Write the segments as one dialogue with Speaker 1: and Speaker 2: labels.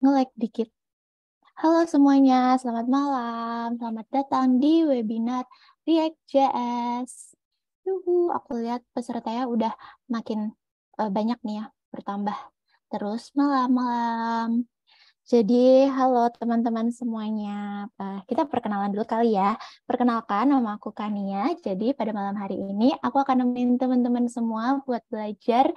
Speaker 1: Nge-lag dikit. Halo semuanya, selamat malam. Selamat datang di webinar React.js. Aku lihat pesertanya udah makin banyak nih ya, bertambah terus malam-malam. Jadi, halo teman-teman semuanya. Kita perkenalan dulu kali ya. Perkenalkan, nama aku Kania. Jadi, pada malam hari ini, aku akan nemenin teman-teman semua buat belajar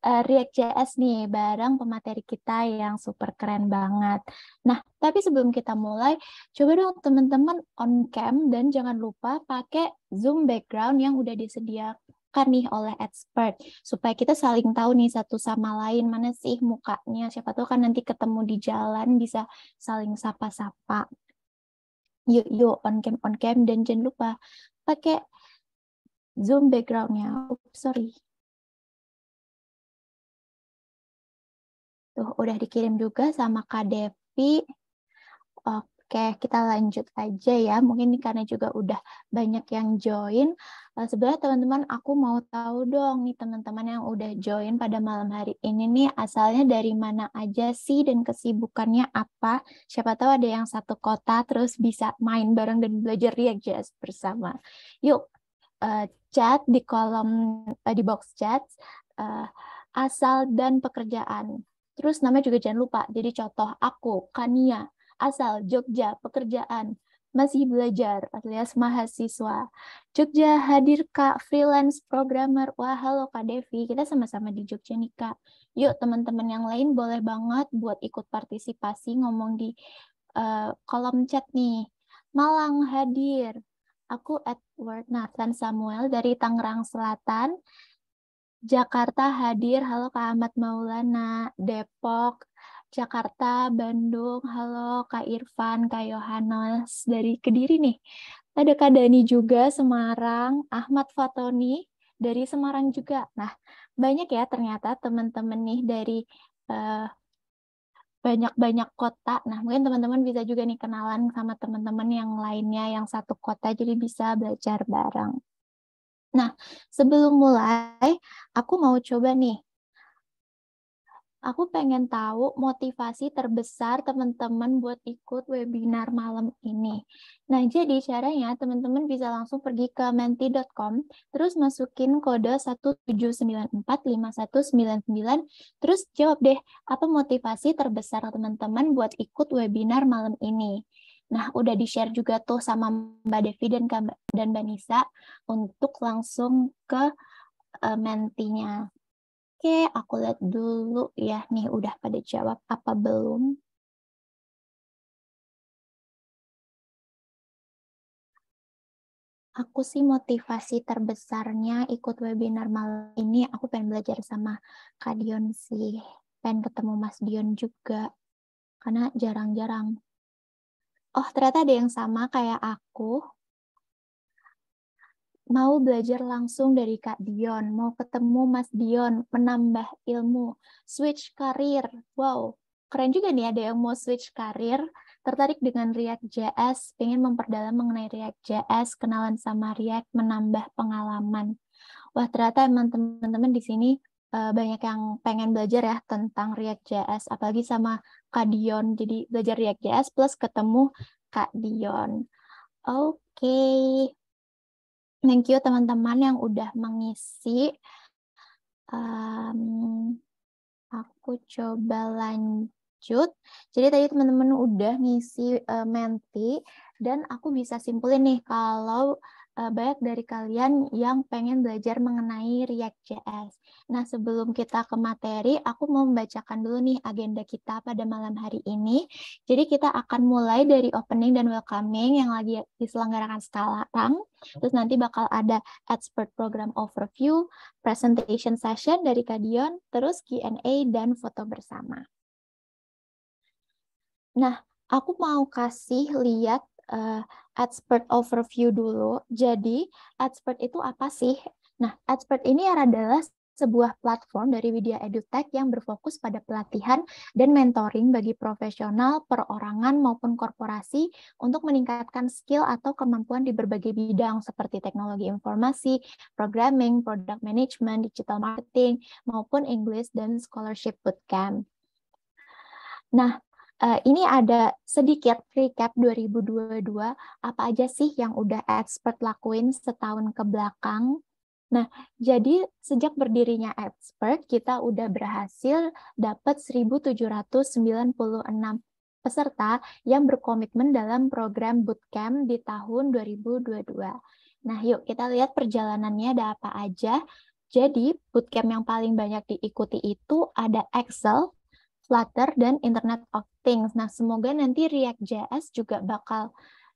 Speaker 1: React.js nih, bareng pemateri kita yang super keren banget. Nah, tapi sebelum kita mulai, coba dong teman-teman on cam dan jangan lupa pakai Zoom background yang udah disediakan nih oleh expert supaya kita saling tahu nih satu sama lain mana sih mukanya. Siapa tahu kan nanti ketemu di jalan bisa saling sapa-sapa. Yuk on cam dan jangan lupa pakai Zoom backgroundnya. Sorry. Tuh udah dikirim juga sama Kak Devi. Oke, kita lanjut aja ya. Mungkin ini karena juga udah banyak yang join. Sebenarnya teman-teman, aku mau tahu dong nih teman-teman yang udah join pada malam hari ini nih asalnya dari mana aja sih dan kesibukannya apa. Siapa tahu ada yang satu kota terus bisa main bareng dan belajar React.js bersama. Yuk, chat di kolom di box chat uh, asal dan pekerjaan. Terus namanya juga jangan lupa. Jadi contoh aku, Kania, asal Jogja, pekerjaan, masih belajar alias mahasiswa. Jogja hadir Kak, freelance programmer. Wah, halo Kak Devi, kita sama-sama di Jogja nih Kak. Yuk teman-teman yang lain boleh banget buat ikut partisipasi ngomong di kolom chat nih. Malang hadir. Aku Edward Nathan Samuel dari Tangerang Selatan. Jakarta hadir, halo Kak Ahmad Maulana. Depok, Jakarta, Bandung, halo Kak Irfan, Kak Yohanes dari Kediri nih. Ada Kak Dani juga, Semarang, Ahmad Fatoni dari Semarang juga. Nah, banyak ya ternyata teman-teman nih dari eh, banyak-banyak kota. Nah, mungkin teman-teman bisa juga nih kenalan sama teman-teman yang lainnya yang satu kota, jadi bisa belajar bareng. Nah, sebelum mulai, aku mau coba nih. Aku pengen tahu motivasi terbesar teman-teman buat ikut webinar malam ini. Nah, jadi caranya teman-teman bisa langsung pergi ke menti.com, terus masukin kode 1794599, terus jawab deh, apa motivasi terbesar teman-teman buat ikut webinar malam ini. Nah, udah di-share juga tuh sama Mbak Devi dan Mbak Nisa untuk langsung ke mentinya. Oke, aku lihat dulu ya. Nih, udah pada jawab apa belum? Aku sih motivasi terbesarnya ikut webinar malam ini, aku pengen belajar sama Kak Dion sih. Pengen ketemu Mas Dion juga, karena jarang-jarang. Oh, ternyata ada yang sama kayak aku. Mau belajar langsung dari Kak Dion, mau ketemu Mas Dion, menambah ilmu, switch karir. Wow, keren juga nih ada yang mau switch karir, tertarik dengan React.js, pengen memperdalam mengenai React.js, kenalan sama React, menambah pengalaman. Wah, ternyata emang teman-teman di sini banyak yang pengen belajar ya tentang React.js, apalagi sama Kak Dion. Jadi belajar React.js plus ketemu Kak Dion. Oke. Thank you teman-teman yang udah mengisi. Aku coba lanjut. Jadi tadi teman-teman udah ngisi menti dan aku bisa simpulin nih kalau banyak dari kalian yang pengen belajar mengenai React.js. Nah, sebelum kita ke materi, aku mau membacakan dulu nih agenda kita pada malam hari ini. Jadi kita akan mulai dari opening dan welcoming yang lagi diselenggarakan sekarang. Terus nanti bakal ada expert program overview, presentation session dari Kak Dion, terus Q&A dan foto bersama. Nah, aku mau kasih lihat expert overview dulu. Jadi, expert itu apa sih? Nah, expert ini adalah sebuah platform dari Widya EduTech yang berfokus pada pelatihan dan mentoring bagi profesional, perorangan, maupun korporasi untuk meningkatkan skill atau kemampuan di berbagai bidang seperti teknologi informasi, programming, product management, digital marketing, maupun English dan scholarship bootcamp. Nah, Ini ada sedikit recap 2022, apa aja sih yang udah Expert lakuin setahun ke belakang. Nah, jadi sejak berdirinya Expert, kita udah berhasil dapat 1.796 peserta yang berkomitmen dalam program bootcamp di tahun 2022. Nah, yuk kita lihat perjalanannya ada apa aja. Jadi, bootcamp yang paling banyak diikuti itu ada Excel, Flutter, dan Internet of Things. Nah, semoga nanti React.js juga bakal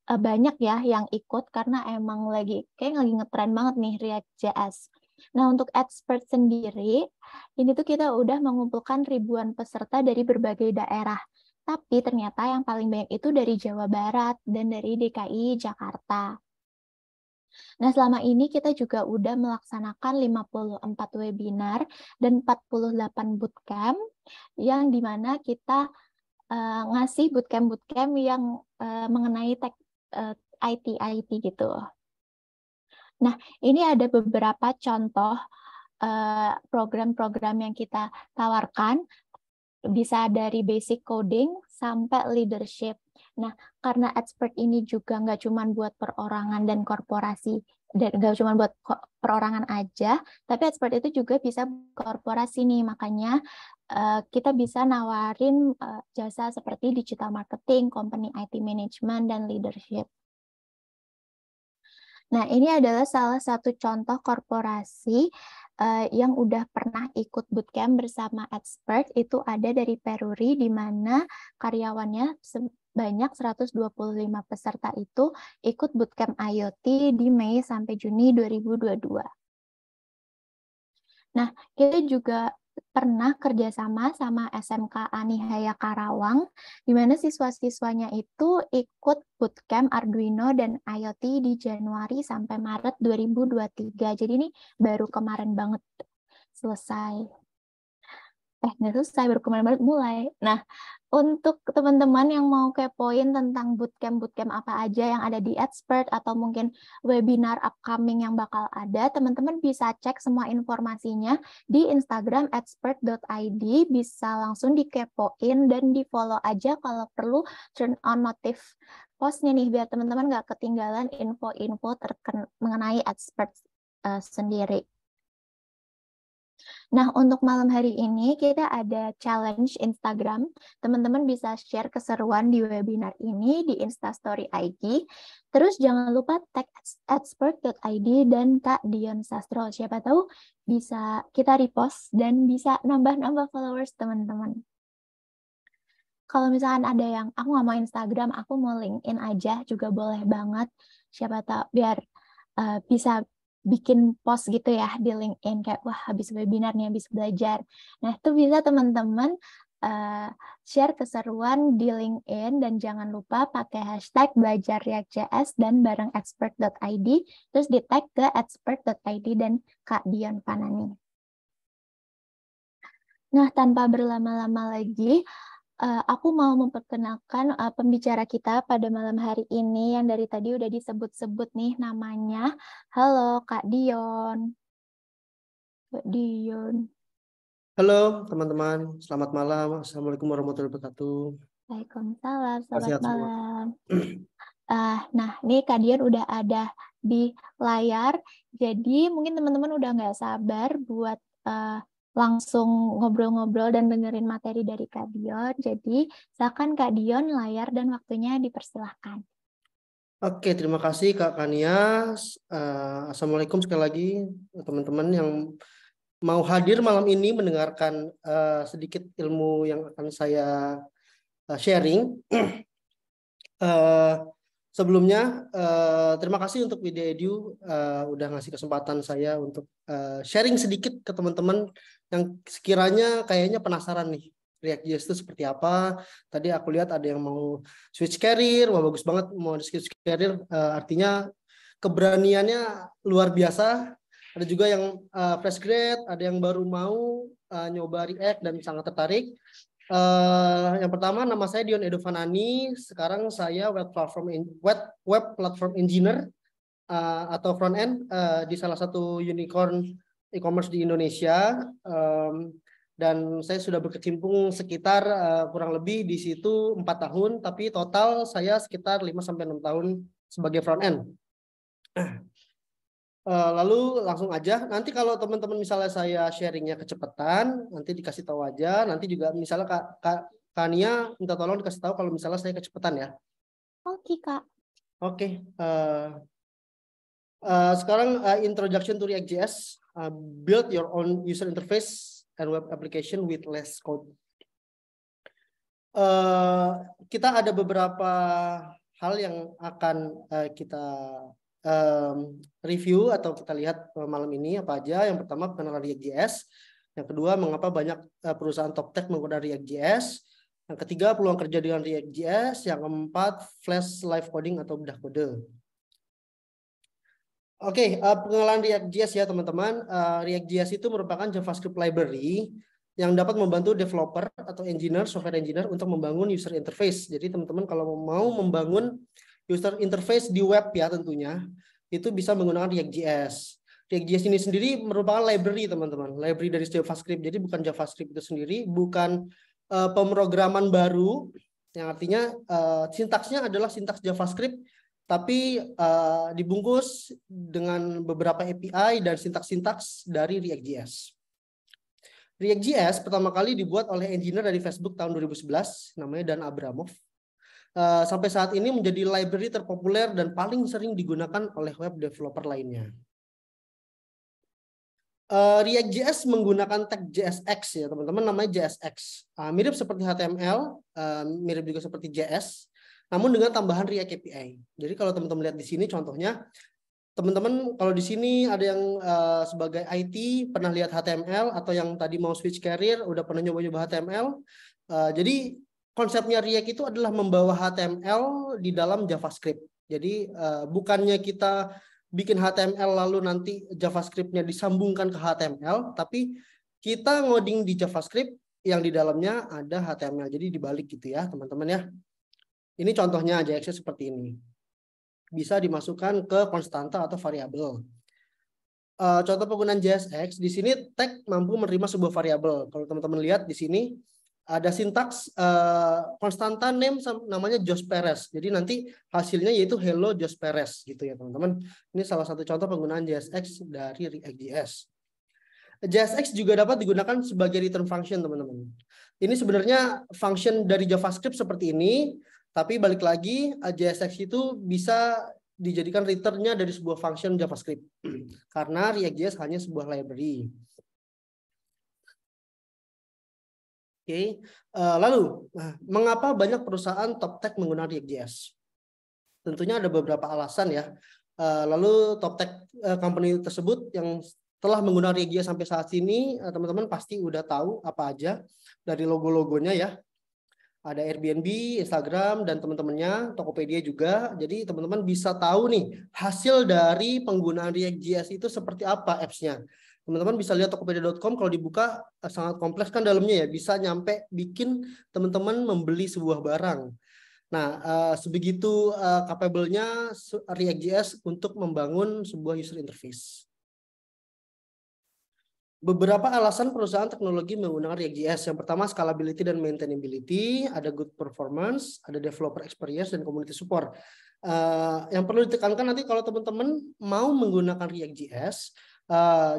Speaker 1: banyak ya yang ikut karena emang kayak lagi ngetren banget nih React.js. Nah, untuk Expert sendiri, ini tuh kita udah mengumpulkan ribuan peserta dari berbagai daerah. Tapi ternyata yang paling banyak itu dari Jawa Barat dan dari DKI Jakarta. Nah, selama ini kita juga udah melaksanakan 54 webinar dan 48 bootcamp yang dimana kita ngasih bootcamp-bootcamp yang mengenai tech IT gitu. Nah, ini ada beberapa contoh program-program yang kita tawarkan, bisa dari basic coding sampai leadership. Nah, karena Expert ini juga nggak cuma buat perorangan dan korporasi, dan nggak cuma buat perorangan aja, tapi Expert itu juga bisa korporasi nih, makanya kita bisa nawarin jasa seperti digital marketing, company IT management, dan leadership. Nah, ini adalah salah satu contoh korporasi yang udah pernah ikut bootcamp bersama Expert. Itu ada dari Peruri, di mana karyawannya sebanyak 125 peserta itu ikut bootcamp IoT di Mei sampai Juni 2022. Nah, kita juga pernah kerjasama sama SMK Anihaya Karawang, di mana siswa-siswanya itu ikut bootcamp Arduino dan IoT di Januari sampai Maret 2023. Jadi ini baru kemarin banget selesai. Nggak selesai, baru kemarin mulai. Nah, untuk teman-teman yang mau kepoin tentang bootcamp apa aja yang ada di Expert atau mungkin webinar upcoming yang bakal ada, teman-teman bisa cek semua informasinya di Instagram expert.id, bisa langsung dikepoin dan di-follow aja kalau perlu turn on notif postnya nih, biar teman-teman nggak ketinggalan info-info mengenai Expert sendiri. Nah, untuk malam hari ini kita ada challenge Instagram. Teman-teman bisa share keseruan di webinar ini di Instastory IG. Terus jangan lupa tag expert.id dan Kak Dion Sastro. Siapa tahu bisa kita repost dan bisa nambah-nambah followers teman-teman. Kalau misalkan ada yang aku nggak mau Instagram, aku mau LinkedIn aja juga boleh banget. Siapa tahu biar bisa bikin post gitu ya di LinkedIn kayak wah habis webinar nih, habis belajar. Nah, itu bisa teman-teman share keseruan di LinkedIn dan jangan lupa pakai hashtag belajar React.js dan bareng expert.id, terus di tag ke expert.id dan Kak Dion Panani. Nah, tanpa berlama-lama lagi, aku mau memperkenalkan pembicara kita pada malam hari ini yang dari tadi udah disebut-sebut nih namanya. Halo Kak Dion. Kak Dion.
Speaker 2: Halo teman-teman, selamat malam. Assalamualaikum warahmatullahi wabarakatuh.
Speaker 1: Waalaikumsalam, selamat
Speaker 2: Sehat semua.
Speaker 1: malam. Nah, ini Kak Dion udah ada di layar, jadi mungkin teman-teman udah nggak sabar buat langsung ngobrol-ngobrol dan dengerin materi dari Kak Dion. Jadi, silakan Kak Dion, layar dan waktunya dipersilahkan.
Speaker 2: Oke, terima kasih Kak Kania. Assalamualaikum sekali lagi teman-teman yang mau hadir malam ini mendengarkan sedikit ilmu yang akan saya sharing. Sebelumnya, terima kasih untuk Widya Edu udah ngasih kesempatan saya untuk sharing sedikit ke teman-teman yang sekiranya kayaknya penasaran nih React.js itu seperti apa. Tadi aku lihat ada yang mau switch career, wah bagus banget mau switch career, artinya keberaniannya luar biasa. Ada juga yang fresh grade, ada yang baru mau nyoba React dan sangat tertarik. Yang pertama, nama saya Dion Edo Fanani. Sekarang saya web platform engineer atau front end di salah satu unicorn e-commerce di Indonesia. Dan saya sudah berkecimpung sekitar kurang lebih di situ 4 tahun, tapi total saya sekitar 5-6 tahun sebagai front end. Lalu langsung aja, nanti kalau teman-teman misalnya saya sharingnya kecepatan, nanti dikasih tahu aja, nanti juga misalnya Kak Nia minta tolong dikasih tahu kalau misalnya saya kecepatan ya.
Speaker 1: Oke, Kak.
Speaker 2: Oke, sekarang introduction to React.js, build your own user interface and web application with less code. Kita ada beberapa hal yang akan kita review atau kita lihat malam ini apa aja. Yang pertama pengenalan React.js, yang kedua mengapa banyak perusahaan top tech menggunakan React.js, yang ketiga peluang kerja dengan React.js, yang keempat flash live coding atau bedah kode. Oke, pengenalan React.js ya teman-teman. React.js itu merupakan JavaScript library yang dapat membantu developer atau engineer, software engineer untuk membangun user interface. Jadi teman-teman kalau mau membangun user interface di web ya tentunya, itu bisa menggunakan React.js. React.js ini sendiri merupakan library teman-teman, library dari JavaScript. Jadi bukan JavaScript itu sendiri, bukan pemrograman baru, yang artinya sintaksnya adalah sintaks JavaScript, tapi dibungkus dengan beberapa API dan sintaks-sintaks dari React.js. React.js pertama kali dibuat oleh engineer dari Facebook tahun 2011, namanya Dan Abramov. Sampai saat ini menjadi library terpopuler dan paling sering digunakan oleh web developer lainnya. React.js menggunakan tag JSX ya teman-teman, namanya JSX. Mirip seperti HTML, mirip juga seperti JS, namun dengan tambahan React API. Jadi kalau teman-teman lihat di sini contohnya, teman-teman kalau di sini ada yang sebagai IT pernah lihat HTML atau yang tadi mau switch career udah pernah nyoba-nyoba HTML. Jadi konsepnya React itu adalah membawa HTML di dalam JavaScript. Jadi bukannya kita bikin HTML lalu nanti JavaScript-nya disambungkan ke HTML, tapi kita ngoding di JavaScript yang di dalamnya ada HTML. Jadi dibalik gitu ya teman-teman ya. Ini contohnya JSX seperti ini. Bisa dimasukkan ke konstanta atau variabel. Contoh penggunaan JSX di sini tag mampu menerima sebuah variabel. Kalau teman-teman lihat di sini ada sintaks konstanta name namanya Jos Perez. Jadi nanti hasilnya yaitu hello Jos Perez gitu ya teman-teman. Ini salah satu contoh penggunaan JSX dari React.js. JSX juga dapat digunakan sebagai return function teman-teman. Ini sebenarnya function dari JavaScript seperti ini, tapi balik lagi JSX itu bisa dijadikan return-nya dari sebuah function JavaScript. Karena React.js hanya sebuah library. Oke, lalu mengapa banyak perusahaan top tech menggunakan React.js? Tentunya ada beberapa alasan ya. Lalu top tech company tersebut yang telah menggunakan React.js sampai saat ini, teman-teman pasti udah tahu apa aja dari logo-logonya ya. Ada Airbnb, Instagram, dan teman-temannya, Tokopedia juga. Jadi teman-teman bisa tahu nih hasil dari penggunaan React.js itu seperti apa apps-nya. Teman-teman bisa lihat tokopedia.com, kalau dibuka sangat kompleks kan dalamnya ya, bisa nyampe bikin teman-teman membeli sebuah barang. Nah, sebegitu capable-nya React.js untuk membangun sebuah user interface. Beberapa alasan perusahaan teknologi menggunakan React.js. Yang pertama, scalability dan maintainability, ada good performance, ada developer experience, dan community support. Yang perlu ditekankan nanti kalau teman-teman mau menggunakan React.js,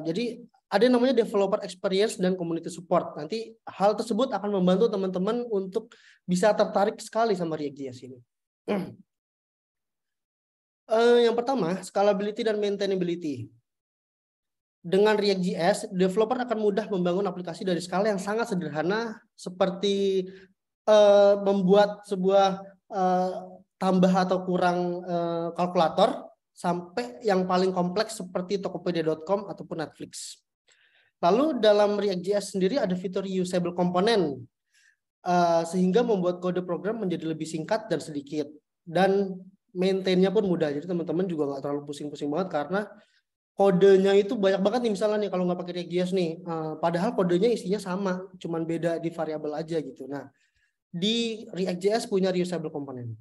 Speaker 2: jadi ada yang namanya developer experience dan community support. Nanti hal tersebut akan membantu teman-teman untuk bisa tertarik sekali sama React.js ini. Yang pertama, scalability dan maintainability. Dengan React.js, developer akan mudah membangun aplikasi dari skala yang sangat sederhana, seperti membuat sebuah tambah atau kurang kalkulator, sampai yang paling kompleks seperti Tokopedia.com ataupun Netflix. Lalu dalam React.js sendiri ada fitur usable component, sehingga membuat kode program menjadi lebih singkat dan sedikit. Dan maintain-nya pun mudah, jadi teman-teman juga nggak terlalu pusing-pusing banget karena kodenya itu banyak banget nih, misalnya nih kalau nggak pakai React.js nih, padahal kodenya isinya sama, cuman beda di variabel aja gitu. Nah, di React.js punya reusable component.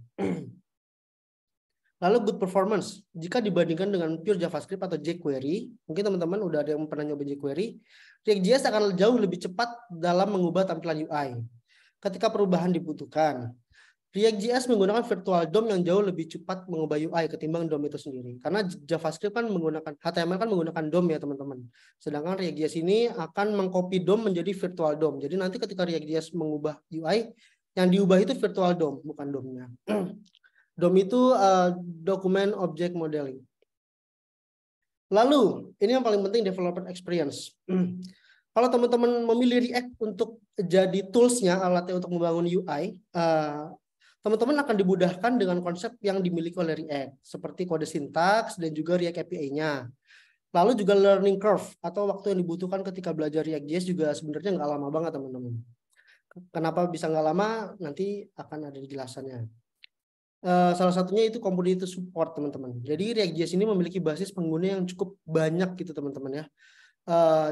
Speaker 2: Lalu good performance, jika dibandingkan dengan pure JavaScript atau jQuery, mungkin teman-teman udah ada yang pernah nyoba jQuery, React.js akan jauh lebih cepat dalam mengubah tampilan UI. Ketika perubahan dibutuhkan, React.js menggunakan virtual DOM yang jauh lebih cepat mengubah UI ketimbang DOM itu sendiri. Karena JavaScript kan menggunakan, HTML kan menggunakan DOM ya teman-teman. Sedangkan React.js ini akan mengcopy DOM menjadi virtual DOM. Jadi nanti ketika React.js mengubah UI, yang diubah itu virtual DOM, bukan DOM-nya. DOM itu Document Object Modeling. Lalu, ini yang paling penting, developer experience. Kalau teman-teman memilih React untuk jadi tools-nya, alatnya untuk membangun UI, teman-teman akan dimudahkan dengan konsep yang dimiliki oleh React, seperti kode sintaks dan juga React API-nya. Lalu juga learning curve, atau waktu yang dibutuhkan ketika belajar React.js juga sebenarnya nggak lama banget, teman-teman. Kenapa bisa nggak lama? Nanti akan ada dijelasannya. Salah satunya itu community support, teman-teman. Jadi React.js ini memiliki basis pengguna yang cukup banyak gitu, teman-teman ya.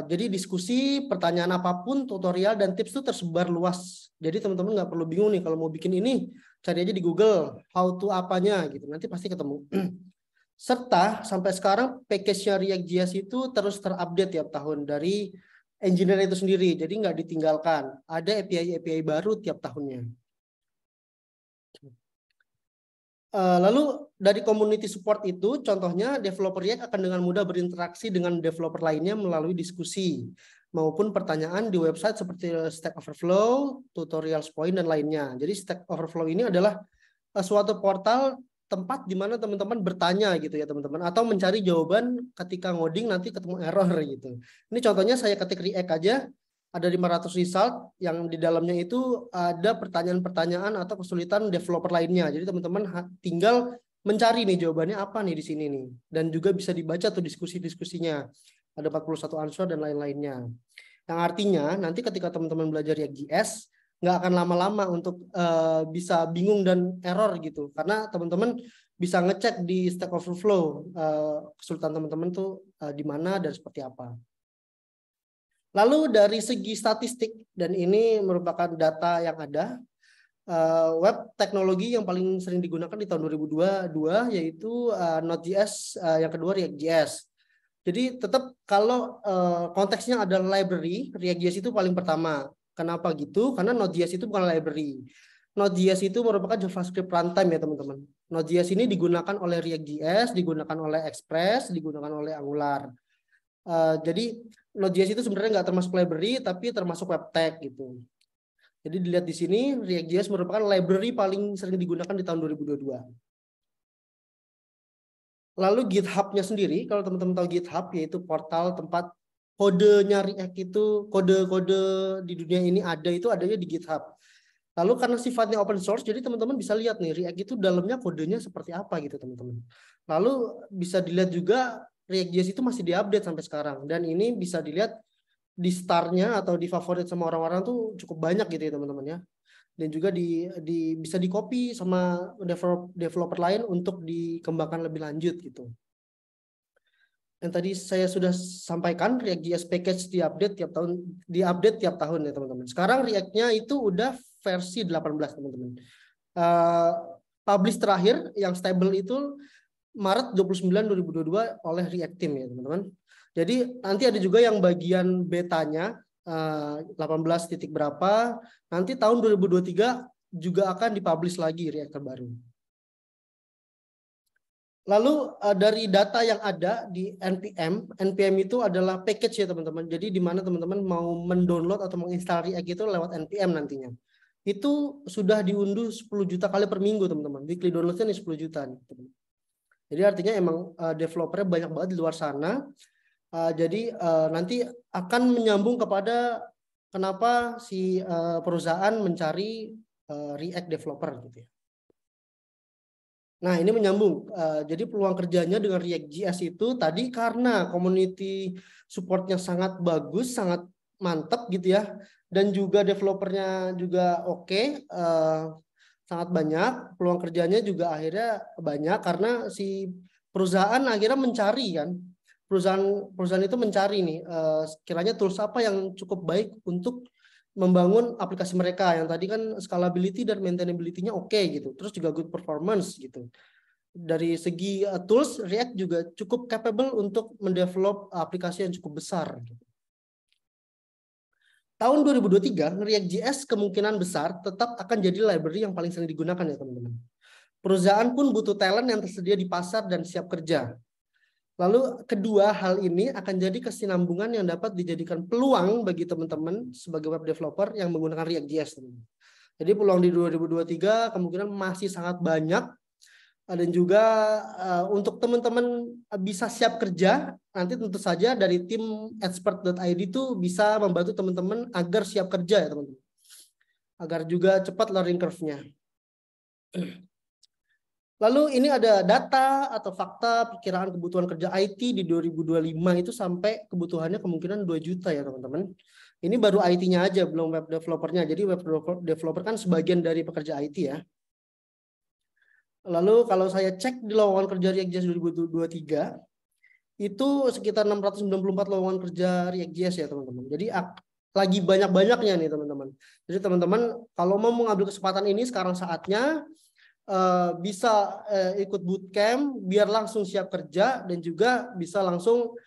Speaker 2: Jadi diskusi, pertanyaan apapun, tutorial dan tips itu tersebar luas. Jadi teman-teman nggak perlu bingung nih kalau mau bikin ini, cari aja di Google how to apanya gitu, nanti pasti ketemu. Serta sampai sekarang package-nya React.js itu terus terupdate tiap tahun dari engineer itu sendiri. Jadi nggak ditinggalkan. Ada API baru tiap tahunnya. Lalu dari community support itu, contohnya developer React akan dengan mudah berinteraksi dengan developer lainnya melalui diskusi maupun pertanyaan di website seperti Stack Overflow, tutorial point dan lainnya. Jadi Stack Overflow ini adalah suatu portal tempat di mana teman-teman bertanya gitu ya teman-teman, atau mencari jawaban ketika ngoding nanti ketemu error gitu. Ini contohnya saya ketik React aja. Ada 500 result yang di dalamnya itu ada pertanyaan-pertanyaan atau kesulitan developer lainnya. Jadi teman-teman tinggal mencari nih jawabannya apa nih di sini nih. Dan juga bisa dibaca tuh diskusi-diskusinya. Ada 41 answer dan lain-lainnya. Yang artinya nanti ketika teman-teman belajar React.js nggak akan lama-lama untuk bisa bingung dan error gitu. Karena teman-teman bisa ngecek di Stack Overflow kesulitan teman-teman tuh di mana dan seperti apa. Lalu dari segi statistik, dan ini merupakan data yang ada, web teknologi yang paling sering digunakan di tahun 2022 yaitu Node.js, yang kedua React.js. Jadi tetap kalau konteksnya ada library, React.js itu paling pertama. Kenapa gitu? Karena Node.js itu bukan library. Node.js itu merupakan JavaScript runtime ya teman-teman. Node.js ini digunakan oleh React.js, digunakan oleh Express, digunakan oleh Angular. Jadi Node.js itu sebenarnya nggak termasuk library, tapi termasuk web tag gitu. Jadi dilihat di sini, React.js merupakan library paling sering digunakan di tahun 2022. Lalu GitHub-nya sendiri, kalau teman-teman tahu GitHub, yaitu portal tempat kodenya React itu, kode-kode di dunia ini itu adanya di GitHub. Lalu karena sifatnya open source, jadi teman-teman bisa lihat nih, React itu dalamnya kodenya seperti apa gitu teman-teman. Lalu bisa dilihat juga React.js itu masih diupdate sampai sekarang. Dan ini bisa dilihat di star-nya atau di favorit sama orang-orang tuh cukup banyak gitu ya teman-teman ya. Dan juga bisa di-copy sama developer lain untuk dikembangkan lebih lanjut gitu. Yang tadi saya sudah sampaikan, React.js package diupdate tiap tahun ya teman-teman. Sekarang React-nya itu udah versi 18 teman-teman. Publish terakhir yang stable itu Maret 29 2022 oleh React Team ya teman-teman. Jadi nanti ada juga yang bagian betanya 18 titik berapa, nanti tahun 2023 juga akan dipublish lagi React terbaru. Lalu dari data yang ada di NPM itu adalah package ya teman-teman. Jadi di mana teman-teman mau mendownload atau menginstal React itu lewat NPM nantinya. Itu sudah diunduh 10 juta kali per minggu teman-teman. Weekly download-nya nih 10 juta nih, teman-teman. Jadi artinya emang developernya banyak banget di luar sana. Jadi nanti akan menyambung kepada kenapa si perusahaan mencari React developer gitu ya. Nah ini menyambung. Jadi peluang kerjanya dengan React.js itu tadi karena community supportnya sangat bagus, sangat mantap gitu ya. Dan juga developernya juga oke. Sangat banyak, peluang kerjanya juga akhirnya banyak karena si perusahaan akhirnya mencari kan, perusahaan itu mencari nih kiranya tools apa yang cukup baik untuk membangun aplikasi mereka yang tadi kan scalability dan maintainability-nya oke gitu, terus juga good performance gitu. dari segi tools, React juga cukup capable untuk mendevelop aplikasi yang cukup besar. Tahun 2023, React.js kemungkinan besar tetap akan jadi library yang paling sering digunakan ya teman-teman. Perusahaan pun butuh talent yang tersedia di pasar dan siap kerja. Lalu kedua hal ini akan jadi kesinambungan yang dapat dijadikan peluang bagi teman-teman sebagai web developer yang menggunakan React.js. Jadi peluang di 2023 kemungkinan masih sangat banyak. Dan juga untuk teman-teman bisa siap kerja, nanti tentu saja dari tim expert.id itu bisa membantu teman-teman agar siap kerja ya teman-teman. Agar juga cepat learning curve-nya. Lalu ini ada data atau fakta perkiraan kebutuhan kerja IT di 2025 itu sampai kebutuhannya kemungkinan 2 juta ya teman-teman. Ini baru IT-nya aja, belum web developer-nya. Jadi web developer kan sebagian dari pekerja IT ya. Lalu kalau saya cek di lowongan kerja React.js 2023, itu sekitar 694 lowongan kerja React.js ya teman-teman. Jadi lagi banyak-banyaknya nih teman-teman. Jadi teman-teman kalau mau mengambil kesempatan ini sekarang saatnya bisa ikut bootcamp biar langsung siap kerja dan juga bisa langsung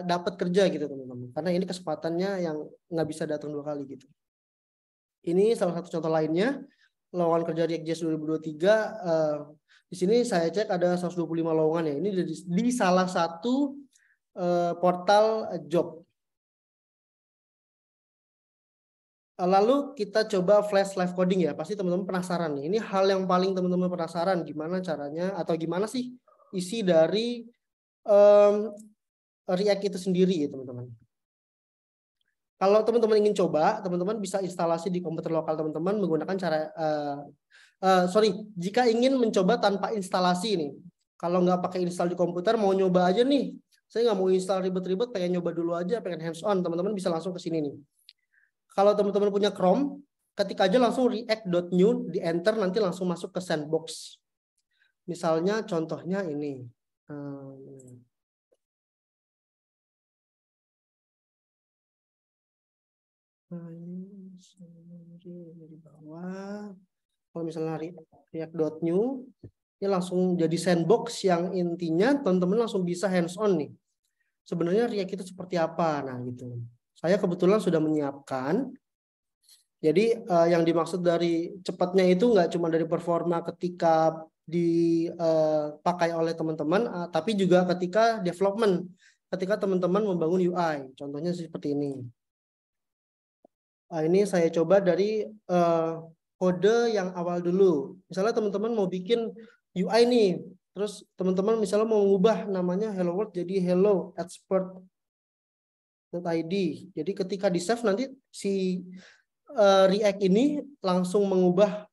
Speaker 2: dapat kerja gitu teman-teman. Karena ini kesempatannya yang nggak bisa datang 2 kali gitu. Ini salah satu contoh lainnya. Lowongan kerja React.js 2023 di sini saya cek ada 125 lowongan ya. Ini di salah satu portal job. Lalu kita coba flash live coding ya. Pasti teman-teman penasaran nih. Ini hal yang paling teman-teman penasaran gimana caranya atau gimana sih isi dari React itu sendiri ya teman-teman. Kalau teman-teman ingin coba, teman-teman bisa instalasi di komputer lokal teman-teman menggunakan cara jika ingin mencoba tanpa instalasi nih. Kalau nggak pakai install di komputer, mau nyoba aja nih. Saya nggak mau install ribet-ribet, pengen nyoba dulu aja, pengen hands on. Teman-teman bisa langsung ke sini nih. Kalau teman-teman punya Chrome, ketik aja langsung react.new, di enter nanti langsung masuk ke sandbox. Misalnya contohnya ini. Di bawah. Kalau misalnya react.new, ini langsung jadi sandbox yang intinya teman-teman langsung bisa hands on nih. Sebenarnya React itu seperti apa? Nah gitu. Saya kebetulan sudah menyiapkan. Jadi yang dimaksud dari cepatnya itu nggak cuma dari performa ketika dipakai oleh teman-teman, tapi juga ketika development, ketika teman-teman membangun UI. Contohnya seperti ini. Nah, ini saya coba dari kode yang awal dulu. Misalnya teman-teman mau bikin UI nih, terus teman-teman misalnya mau mengubah namanya Hello World jadi Hello Expert.id. Jadi ketika di save nanti si React ini langsung mengubah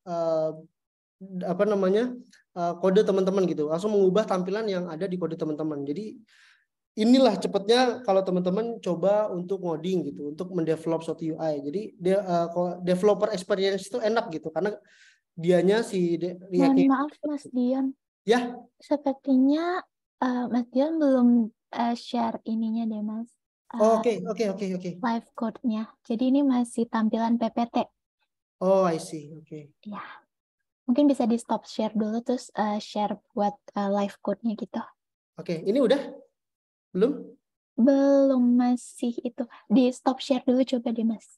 Speaker 2: kode teman-teman gitu, langsung mengubah tampilan yang ada di kode teman-teman. Jadi inilah cepatnya kalau teman-teman coba untuk ngoding gitu, untuk mendevelop suatu UI. Jadi developer experience itu enak gitu karena dianya si
Speaker 1: React. Mohon maaf Mas Dion.
Speaker 2: Ya.
Speaker 1: Sepertinya Mas Dion belum share ininya deh Mas.
Speaker 2: Oke.
Speaker 1: Live code-nya. Jadi ini masih tampilan PPT.
Speaker 2: Oh, I see. Oke.
Speaker 1: Ya. Mungkin bisa di stop share dulu terus share buat live code-nya gitu. Oke,
Speaker 2: ini udah? Belum?
Speaker 1: Belum, masih itu. Di stop share dulu coba deh Mas.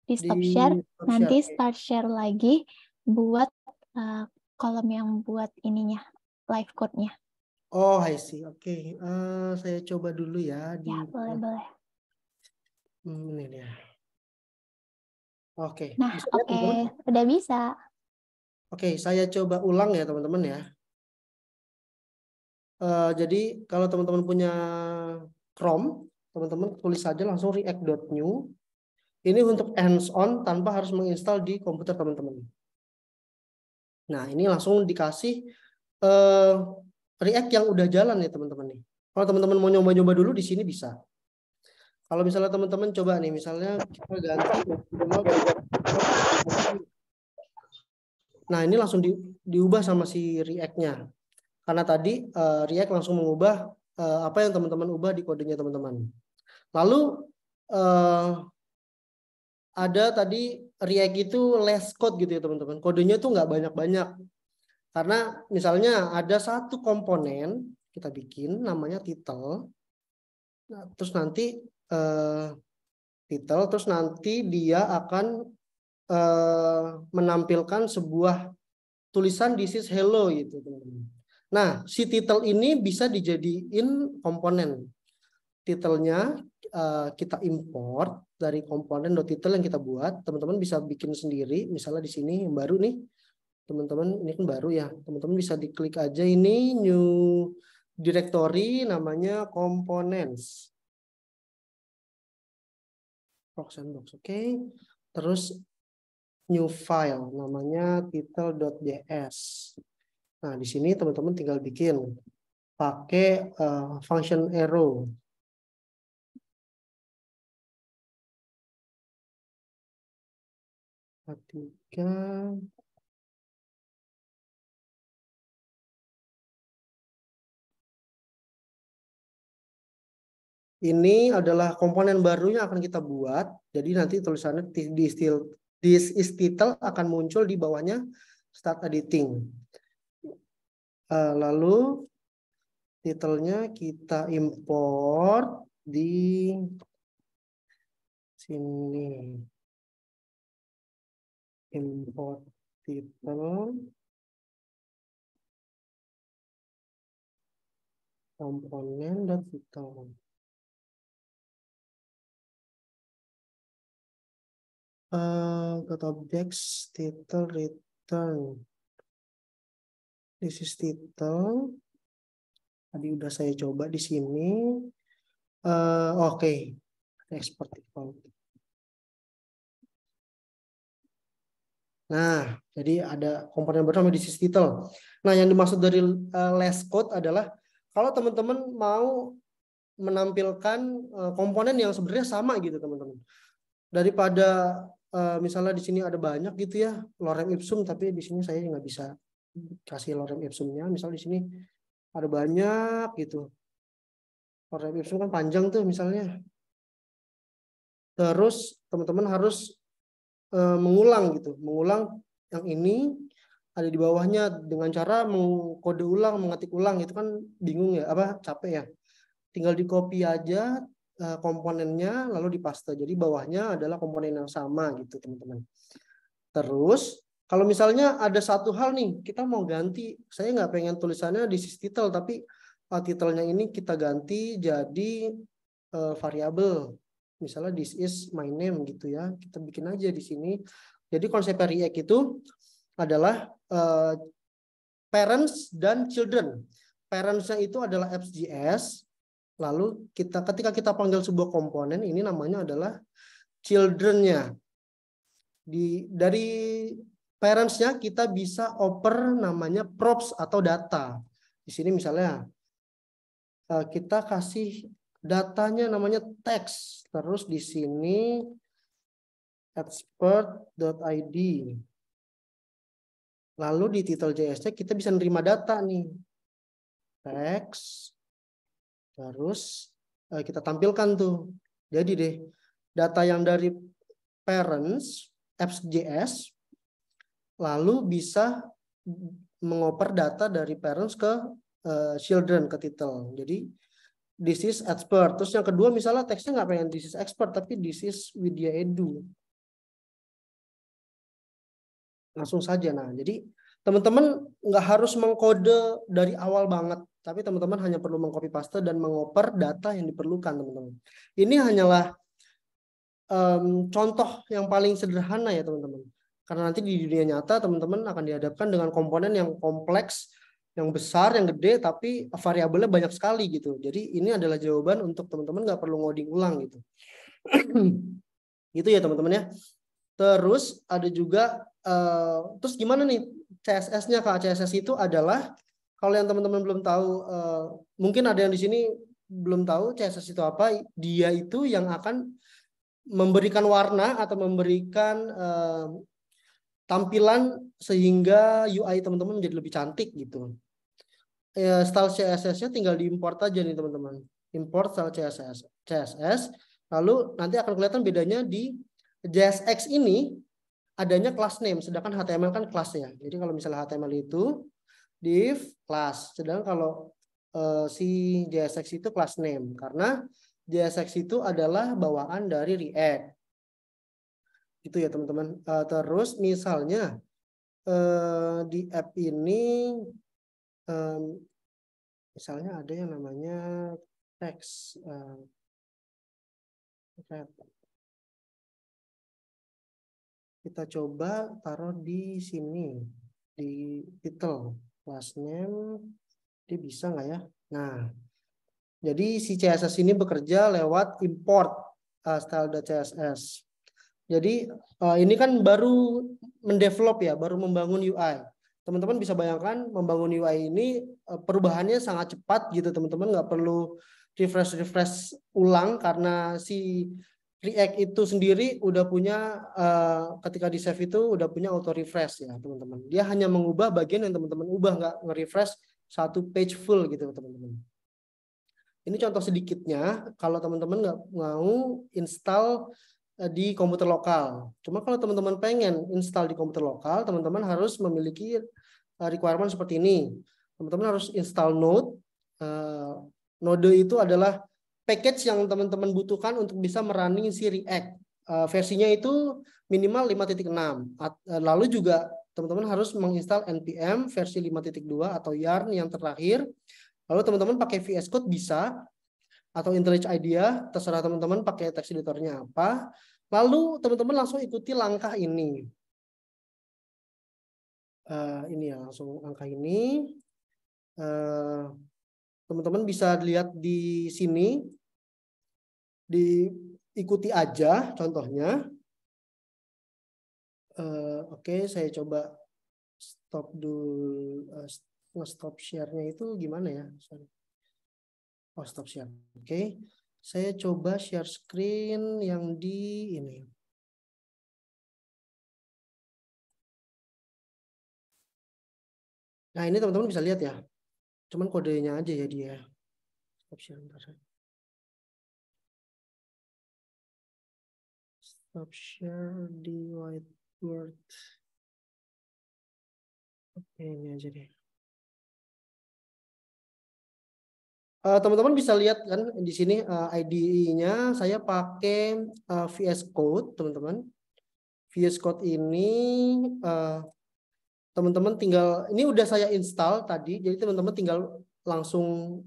Speaker 1: Di stop share, nanti start share lagi buat kolom yang buat ininya, live code-nya.
Speaker 2: Oh, I see. Oke. Saya coba dulu ya.
Speaker 1: Ya, boleh.
Speaker 2: Ini dia. Oke.
Speaker 1: Nah, oke. Udah bisa.
Speaker 2: Oke, saya coba ulang ya teman-teman ya. Jadi kalau teman-teman punya Chrome, teman-teman tulis saja langsung react.new. Ini untuk hands-on tanpa harus menginstal di komputer teman-teman. Nah, ini langsung dikasih React yang udah jalan ya teman-teman nih. Kalau teman-teman mau nyoba-nyoba dulu di sini bisa. Kalau misalnya teman-teman coba nih, misalnya kita ganti. Nah, ini langsung diubah sama si React-nya. Karena tadi React langsung mengubah apa yang teman-teman ubah di kodenya teman-teman. Lalu ada tadi React itu less code gitu ya teman-teman. Kodenya tuh nggak banyak-banyak. Karena misalnya ada satu komponen kita bikin namanya title. Nah, terus nanti title, terus nanti dia akan menampilkan sebuah tulisan this is hello gitu teman-teman. Nah, si title ini bisa dijadiin komponen. Titelnya kita import dari komponen .title yang kita buat. Teman-teman bisa bikin sendiri. Misalnya di sini yang baru nih, teman-teman ini kan baru ya. Teman-teman bisa diklik aja ini new directory namanya components. Box and box, oke. Terus new file namanya title.js. Nah, di sini teman-teman tinggal bikin pakai function arrow. Tiga. Ini adalah komponen baru yang akan kita buat. Jadi nanti tulisannya this is title akan muncul di bawahnya start editing. Lalu titelnya kita import di sini. Import title. Komponen dan title. Get objects title return. This is title. Tadi udah saya coba di sini. Oke. Export default. Nah, jadi ada komponen baru namanya this is title. Nah, yang dimaksud dari less code adalah kalau teman-teman mau menampilkan komponen yang sebenarnya sama gitu teman-teman. Daripada misalnya di sini ada banyak gitu ya lorem ipsum, tapi di sini saya nggak bisa kasih lorem ipsumnya. Misal di sini ada banyak gitu. Lorem ipsum kan panjang tuh misalnya. Terus teman-teman harus mengulang gitu, mengulang yang ini ada di bawahnya dengan cara mengkode ulang, mengetik ulang, itu kan bingung ya, capek ya. Tinggal di copy aja komponennya lalu dipaste. Jadi bawahnya adalah komponen yang sama gitu teman-teman. Terus kalau misalnya ada satu hal nih kita mau ganti, saya nggak pengen tulisannya di title tapi titelnya ini kita ganti jadi variabel. Misalnya this is my name gitu ya, kita bikin aja di sini. Jadi konsep React itu adalah parents dan children. Parentsnya itu adalah apps.js. Lalu ketika kita panggil sebuah komponen ini namanya adalah children-nya. Dari parentsnya kita bisa oper namanya props atau data. Di sini misalnya kita kasih datanya namanya text. Terus di sini expert.id. Lalu di title.js-nya kita bisa nerima data nih. Text. Terus kita tampilkan tuh. Jadi deh, data yang dari parents, apps.js, lalu bisa mengoper data dari parents ke children, ke title. Jadi this is expert. Terus yang kedua misalnya teksnya nggak pengen this is expert, tapi this is Widya Edu. Langsung saja. Nah, jadi teman-teman nggak harus mengkode dari awal banget, tapi teman-teman hanya perlu mengcopy paste dan mengoper data yang diperlukan teman-teman. Ini hanyalah contoh yang paling sederhana ya teman-teman. Karena nanti di dunia nyata teman-teman akan dihadapkan dengan komponen yang kompleks, yang besar, yang gede, tapi variabelnya banyak sekali gitu. Jadi ini adalah jawaban untuk teman-teman nggak perlu ngoding ulang gitu. Gitu ya teman-teman ya. Terus ada juga terus gimana nih CSS-nya Kak? CSS itu adalah kalau yang teman-teman belum tahu, mungkin ada yang di sini belum tahu CSS itu apa. Dia itu yang akan memberikan warna atau memberikan tampilan sehingga UI teman-teman menjadi lebih cantik gitu. Style CSS-nya tinggal diimport aja nih teman-teman. Import style CSS. Lalu nanti akan kelihatan bedanya di JSX ini adanya class name, sedangkan HTML kan kelasnya. Jadi kalau misalnya HTML itu div class. Sedangkan kalau si JSX itu class name, karena JSX itu adalah bawaan dari React. Itu ya teman-teman. Terus misalnya di app ini misalnya ada yang namanya text kita coba taruh di sini di title class name, dia bisa nggak ya? Nah, jadi si CSS ini bekerja lewat import style.css. Jadi ini kan baru mendevelop ya, baru membangun UI. Teman-teman bisa bayangkan membangun UI ini perubahannya sangat cepat gitu teman-teman, nggak perlu refresh ulang karena si React itu sendiri udah punya ketika di save itu udah punya auto refresh ya teman-teman. Dia hanya mengubah bagian yang teman-teman ubah, nggak nge-refresh satu page full gitu teman-teman. Ini contoh sedikitnya kalau teman-teman nggak mau install di komputer lokal. Cuma kalau teman-teman pengen install di komputer lokal, teman-teman harus memiliki requirement seperti ini. Teman-teman harus install Node. Node itu adalah package yang teman-teman butuhkan untuk bisa merunning si React. Versinya itu minimal 5.6. Lalu juga teman-teman harus menginstal npm versi 5.2 atau yarn yang terakhir. Lalu teman-teman pakai VS Code bisa, atau IntelliJ IDEA, terserah teman-teman pakai text editornya apa. Lalu teman-teman langsung ikuti langkah ini. Ini ya, langsung langkah ini. Teman-teman bisa lihat di sini. Diikuti aja contohnya. Oke, saya coba stop dulu. Stop share-nya itu gimana ya? Sorry. Oh, stop share. Oke. Saya coba share screen yang di ini. Nah, ini teman-teman bisa lihat ya. Cuman kodenya aja ya dia. Stop share bentar. Stop share di whiteboard. Oke, ini aja deh. Teman-teman bisa lihat kan di sini IDE-nya saya pakai VS Code, teman-teman. VS Code ini teman-teman tinggal, ini udah saya install tadi, jadi teman-teman tinggal langsung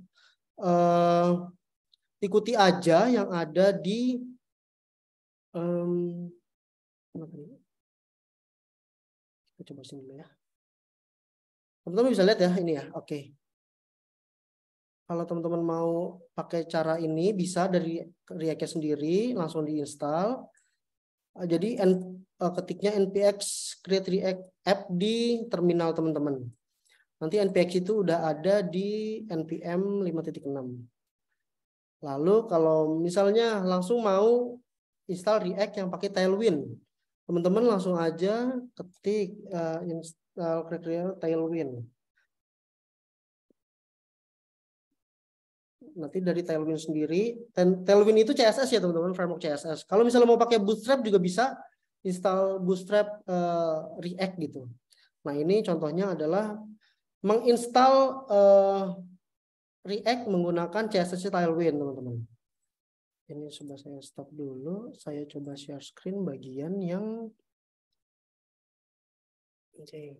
Speaker 2: ikuti aja yang ada di kita coba sini dulu ya. Teman-teman bisa lihat ya ini ya. Oke. Kalau teman-teman mau pakai cara ini bisa dari React sendiri langsung diinstal. Jadi ketiknya npx create React app di terminal teman-teman. Nanti npx itu udah ada di npm 5.6. Lalu kalau misalnya langsung mau install React yang pakai Tailwind, teman-teman langsung aja ketik install Tailwind. Nanti dari Tailwind sendiri, Tailwind itu CSS ya teman-teman, framework CSS. Kalau misalnya mau pakai Bootstrap juga bisa install Bootstrap React gitu. Nah ini contohnya adalah menginstal React menggunakan CSS Tailwind teman-teman. Ini coba saya stop dulu, saya coba share screen bagian yang Oke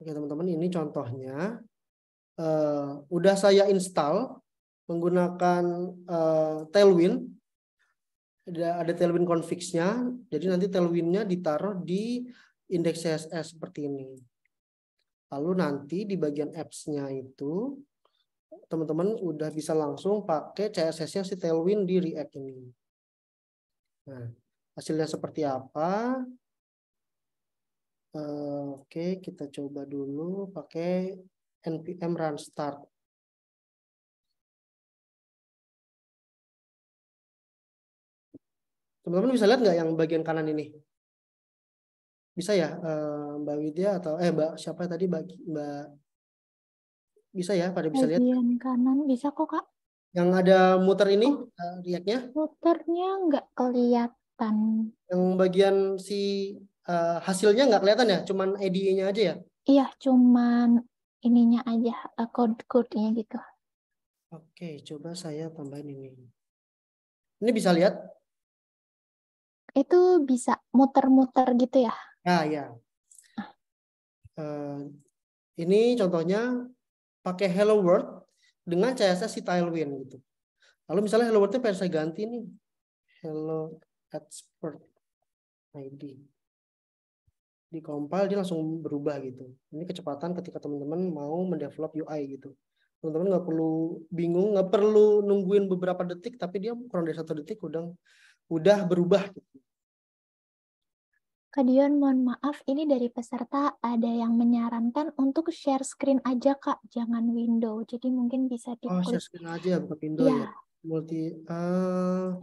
Speaker 2: teman-teman, ini contohnya. Udah saya install menggunakan Tailwind. Ada Tailwind configs-nya. Jadi nanti Tailwind-nya ditaruh di indeks CSS seperti ini. Lalu nanti di bagian apps-nya itu teman-teman udah bisa langsung pakai CSS-nya si Tailwind di React ini. Nah, hasilnya seperti apa? Oke, kita coba dulu pakai npm run start. Teman-teman bisa lihat nggak yang bagian kanan ini? Bisa ya, Mbak Widya atau Mbak siapa tadi, Mbak bisa ya, pada bisa lihat?
Speaker 1: Bagian kanan bisa kok Kak.
Speaker 2: Yang ada muter ini, React-nya?
Speaker 1: Muternya nggak kelihatan.
Speaker 2: Yang bagian si hasilnya nggak kelihatan ya, cuman IDE-nya aja ya?
Speaker 1: Iya, cuman ininya aja, code-code-nya gitu.
Speaker 2: Oke, coba saya tambahin ini. Ini bisa lihat?
Speaker 1: Itu bisa muter-muter gitu ya?
Speaker 2: Ya. Ini contohnya pakai Hello World dengan CSS si Tailwind gitu. Lalu misalnya Hello World-nya pengen saya ganti nih. Hello Expert ID. Di compile dia langsung berubah gitu. Ini kecepatan ketika teman-teman mau mendevelop UI gitu. Teman-teman nggak perlu bingung, nggak perlu nungguin beberapa detik, tapi dia kurang dari 1 detik udah berubah gitu.
Speaker 1: Kak Dion, mohon maaf, ini dari peserta ada yang menyarankan untuk share screen aja, Kak, jangan window. Jadi mungkin bisa
Speaker 2: Oh, share
Speaker 1: diklik.
Speaker 2: screen aja buka window ya.
Speaker 1: Ya,
Speaker 2: Multi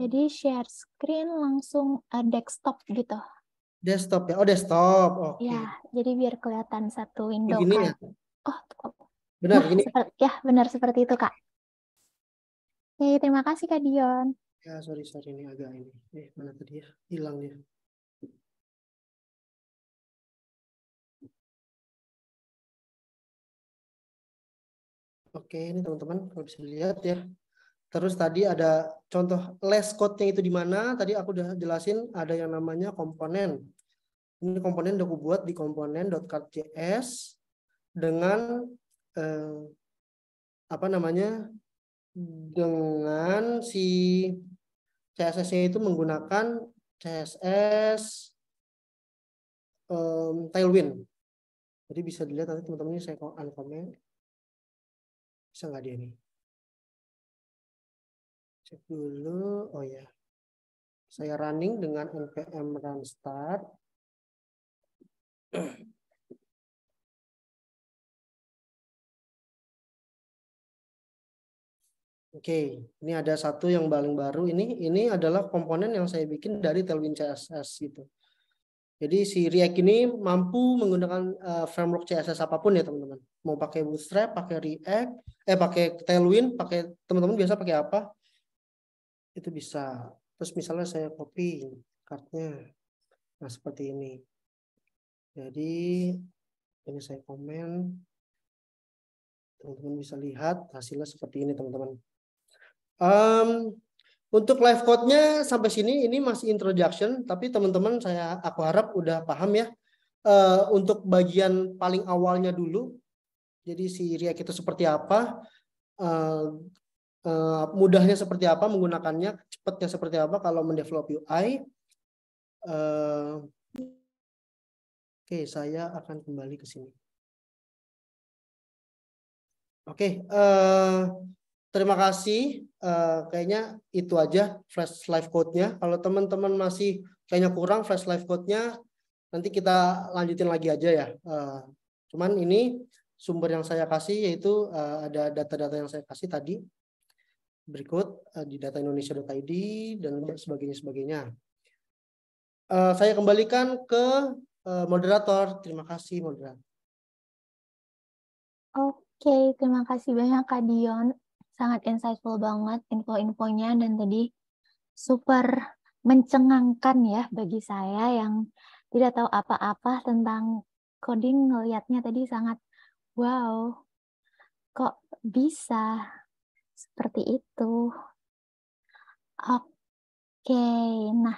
Speaker 1: jadi share screen langsung desktop gitu.
Speaker 2: desktop ya. Oh, desktop. Oke.
Speaker 1: Ya, jadi biar kelihatan satu window,
Speaker 2: Begini
Speaker 1: Kak.
Speaker 2: ya.
Speaker 1: Oh,
Speaker 2: Benar
Speaker 1: nah,
Speaker 2: gini.
Speaker 1: ya benar seperti itu, Kak. Oke, terima kasih, Kak Dion.
Speaker 2: Ya, sorry ini agak ini. Mana tadi ya? Hilang ya. Oke, ini teman-teman kalau bisa lihat ya. Terus tadi ada contoh less code-nya itu di mana? Tadi aku udah jelasin ada yang namanya komponen. Ini komponen udah aku buat di komponen.card.js dengan apa namanya? Dengan si CSS-nya itu menggunakan CSS Tailwind. Jadi bisa dilihat nanti teman-teman ini saya uncomment. Bisa nggak dia nih? Cek dulu. Oh ya. Saya running dengan npm run start. Oke, ini ada satu yang paling baru. Ini adalah komponen yang saya bikin dari Tailwind CSS gitu. Jadi si React ini mampu menggunakan framework CSS apapun ya teman-teman. Mau pakai Bootstrap, pakai React, pakai Tailwind, pakai teman-teman biasa pakai apa? Itu bisa. Terus misalnya saya copy card-nya. Nah, seperti ini. Jadi ini saya komen. Teman-teman bisa lihat hasilnya seperti ini teman-teman. Untuk live code-nya sampai sini ini masih introduction, tapi teman-teman aku harap udah paham ya. Untuk bagian paling awalnya dulu, jadi si React itu seperti apa, mudahnya seperti apa menggunakannya, cepatnya seperti apa kalau mendevelop UI. Oke, saya akan kembali ke sini. Oke, terima kasih. Kayaknya itu aja flash live code-nya. Kalau teman-teman masih kayaknya kurang flash live code-nya, nanti kita lanjutin lagi aja ya. Cuman ini sumber yang saya kasih yaitu ada data-data yang saya kasih tadi. Berikut di dataindonesia.id dan sebagainya. Saya kembalikan ke moderator. Terima kasih moderator.
Speaker 1: Oke, terima kasih banyak, Kak Dion. Sangat insightful banget info-infonya dan tadi super mencengangkan ya bagi saya yang tidak tahu apa-apa tentang coding, ngelihatnya tadi sangat wow, kok bisa seperti itu. Oke, nah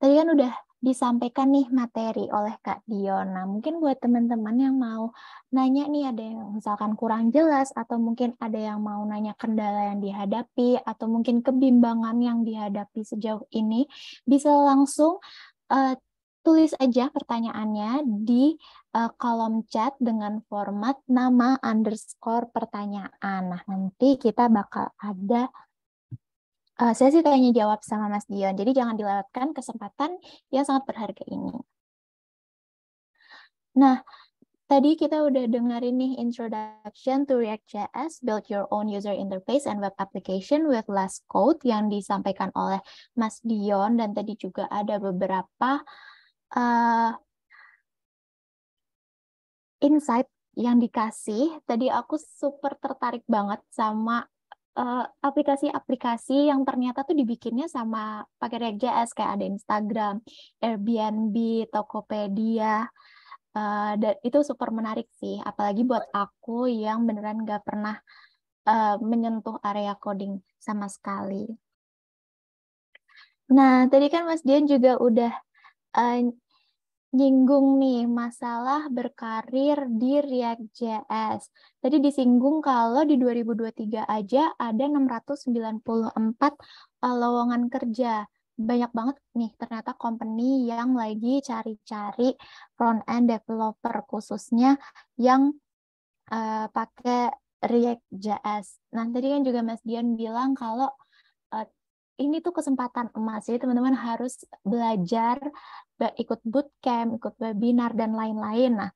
Speaker 1: tadi kan udah disampaikan nih materi oleh Kak Dion. Nah, mungkin buat teman-teman yang mau nanya nih, ada yang misalkan kurang jelas, atau mungkin ada yang mau nanya kendala yang dihadapi, atau mungkin kebimbangan yang dihadapi sejauh ini, bisa langsung tulis aja pertanyaannya di kolom chat dengan format nama_pertanyaan. Nah, nanti kita bakal ada sesi tanya jawab sama Mas Dion. Jadi jangan dilewatkan kesempatan yang sangat berharga ini. Nah, tadi kita udah dengerin nih introduction to React.js, build your own user interface and web application with less code yang disampaikan oleh Mas Dion, dan tadi juga ada beberapa insight yang dikasih. Tadi aku super tertarik banget sama aplikasi-aplikasi yang ternyata tuh dibikinnya sama pakai React.js, kayak ada Instagram, Airbnb, Tokopedia, Dan itu super menarik sih, apalagi buat aku yang beneran nggak pernah menyentuh area coding sama sekali. Nah, tadi kan Mas Dian juga udah nyinggung nih masalah berkarir di React.js. Tadi disinggung kalau di 2023 aja ada 694 lowongan kerja. Banyak banget nih ternyata company yang lagi cari-cari front-end developer, khususnya yang pakai React.js. Nah, tadi kan juga Mas Dian bilang kalau ini tuh kesempatan emas. Jadi teman-teman harus belajar, ikut bootcamp, ikut webinar, dan lain-lain. Nah,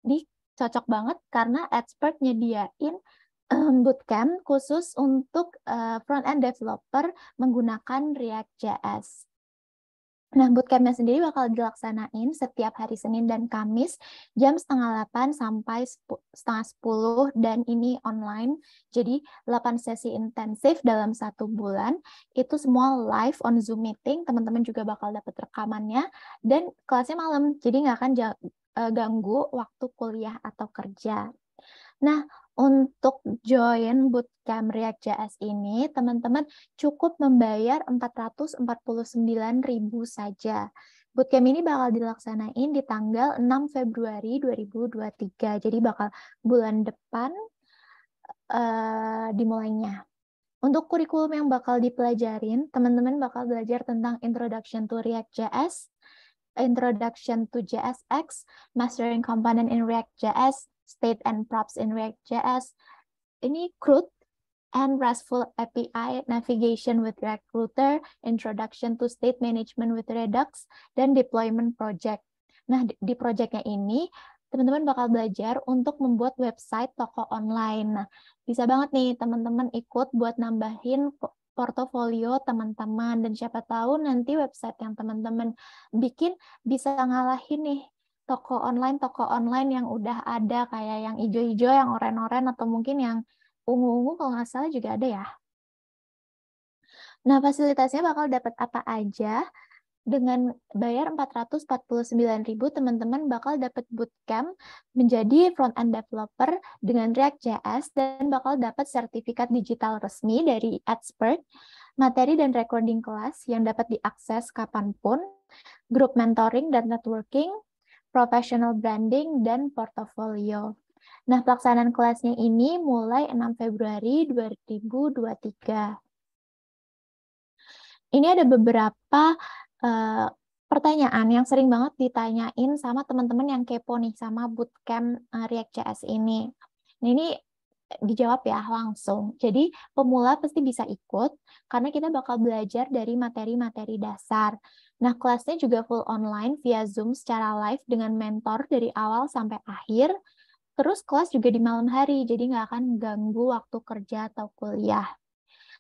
Speaker 1: ini cocok banget karena Expert nyediain bootcamp khusus untuk front-end developer menggunakan React.js. Nah, bootcampnya sendiri bakal dilaksanain setiap hari Senin dan Kamis jam 7:30 sampai 9:30, dan ini online. Jadi 8 sesi intensif dalam 1 bulan. Itu semua live on Zoom meeting. Teman-teman juga bakal dapat rekamannya. Dan kelasnya malam, jadi nggak akan ganggu waktu kuliah atau kerja. Nah, untuk join bootcamp React.js ini, teman-teman cukup membayar 449.000 saja. Bootcamp ini bakal dilaksanain di tanggal 6 Februari 2023. Jadi bakal bulan depan dimulainya. Untuk kurikulum yang bakal dipelajarin, teman-teman bakal belajar tentang Introduction to React.js, Introduction to JSX, Mastering Component in React.js, State and Props in React.js, ini CRUD, and RESTful API Navigation with React Router, Introduction to State Management with Redux, dan Deployment Project. Nah, di projectnya ini, teman-teman bakal belajar untuk membuat website toko online. Nah, bisa banget nih teman-teman ikut buat nambahin portofolio teman-teman, dan siapa tahu nanti website yang teman-teman bikin bisa ngalahin nih toko online yang udah ada, kayak yang hijau-hijau, yang oren-oren, atau mungkin yang ungu-ungu kalau nggak salah juga ada ya. Nah, fasilitasnya bakal dapat apa aja? Dengan bayar 449.000, teman-teman bakal dapat bootcamp menjadi front-end developer dengan React.js, dan bakal dapat sertifikat digital resmi dari Expert, materi dan recording kelas yang dapat diakses kapanpun, grup mentoring dan networking, professional branding, dan portofolio. Nah, pelaksanaan kelasnya ini mulai 6 Februari 2023. Ini ada beberapa pertanyaan yang sering banget ditanyain sama teman-teman yang kepo nih sama bootcamp React.js ini. Nah, ini dijawab ya langsung. Jadi pemula pasti bisa ikut karena kita bakal belajar dari materi-materi dasar. Nah, kelasnya juga full online via Zoom secara live dengan mentor dari awal sampai akhir. Terus kelas juga di malam hari, jadi nggak akan ganggu waktu kerja atau kuliah.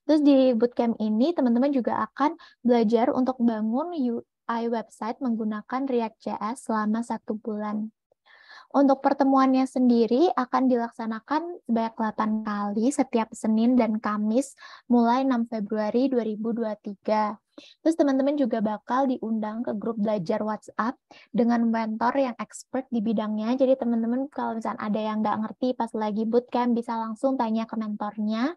Speaker 1: Terus di bootcamp ini, teman-teman juga akan belajar untuk bangun UI website menggunakan React.js selama 1 bulan. Untuk pertemuannya sendiri akan dilaksanakan sebanyak 8 kali setiap Senin dan Kamis mulai 6 Februari 2023. Terus teman-teman juga bakal diundang ke grup belajar WhatsApp dengan mentor yang expert di bidangnya. Jadi teman-teman kalau misalnya ada yang nggak ngerti pas lagi bootcamp bisa langsung tanya ke mentornya.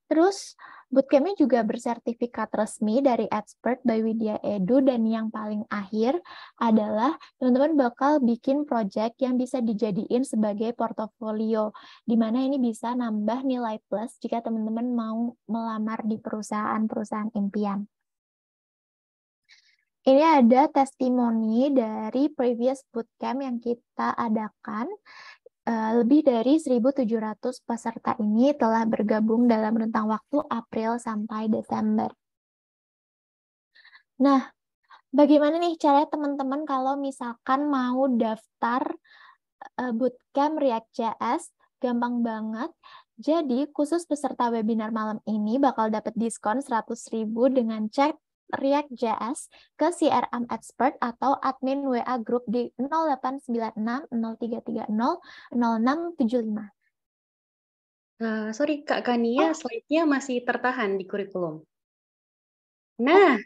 Speaker 1: Terus bootcampnya juga bersertifikat resmi dari Expert by Widya Edu, dan yang paling akhir adalah teman-teman bakal bikin project yang bisa dijadiin sebagai portofolio, di mana ini bisa nambah nilai plus jika teman-teman mau melamar di perusahaan-perusahaan impian. Ini ada testimoni dari previous bootcamp yang kita adakan. Lebih dari 1.700 peserta ini telah bergabung dalam rentang waktu April sampai Desember. Nah, bagaimana nih caranya teman-teman kalau misalkan mau daftar bootcamp React.js? Gampang banget. Jadi, khusus peserta webinar malam ini bakal dapat diskon 100.000 dengan cek React.js ke CRM Expert atau admin WA Group di 0896 0330 0675.
Speaker 3: Sorry Kak Kania, slide-nya masih tertahan di kurikulum. Nah,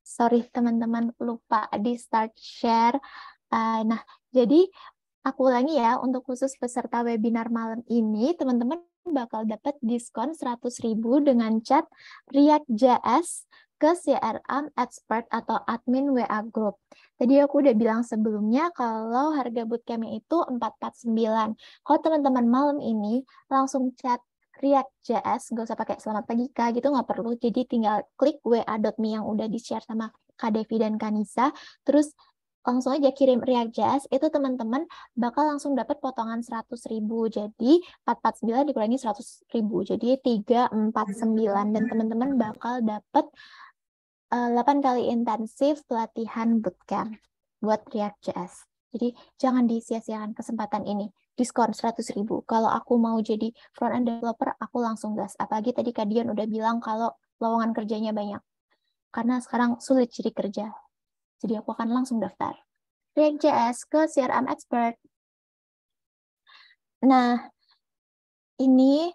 Speaker 1: Sorry teman-teman, lupa di start share. Nah, jadi aku ulangi ya, untuk khusus peserta webinar malam ini, teman-teman bakal dapat diskon 100.000 dengan chat React.js ke CRM Expert atau admin WA Group. Tadi aku udah bilang sebelumnya kalau harga bootcamp itu 449. Kalau teman-teman malam ini langsung chat React.js, nggak usah pakai selamat pagi Kak, gitu nggak perlu. Jadi tinggal klik wa.me yang udah di-share sama Kak Devi dan Kanisa, terus langsung aja kirim React.js, itu teman-teman bakal langsung dapat potongan 100.000. Jadi 449 dikurangi 100.000. Jadi 349. Dan teman-teman bakal dapat 8 kali intensif pelatihan bootcamp buat React.js. Jadi jangan disia-siakan kesempatan ini. Diskon 100.000. Kalau aku mau jadi front-end developer, aku langsung gas. Apalagi tadi Kak Dion udah bilang kalau lowongan kerjanya banyak. Karena sekarang sulit cari kerja. Jadi aku akan langsung daftar React.js ke CRM Expert. Nah, ini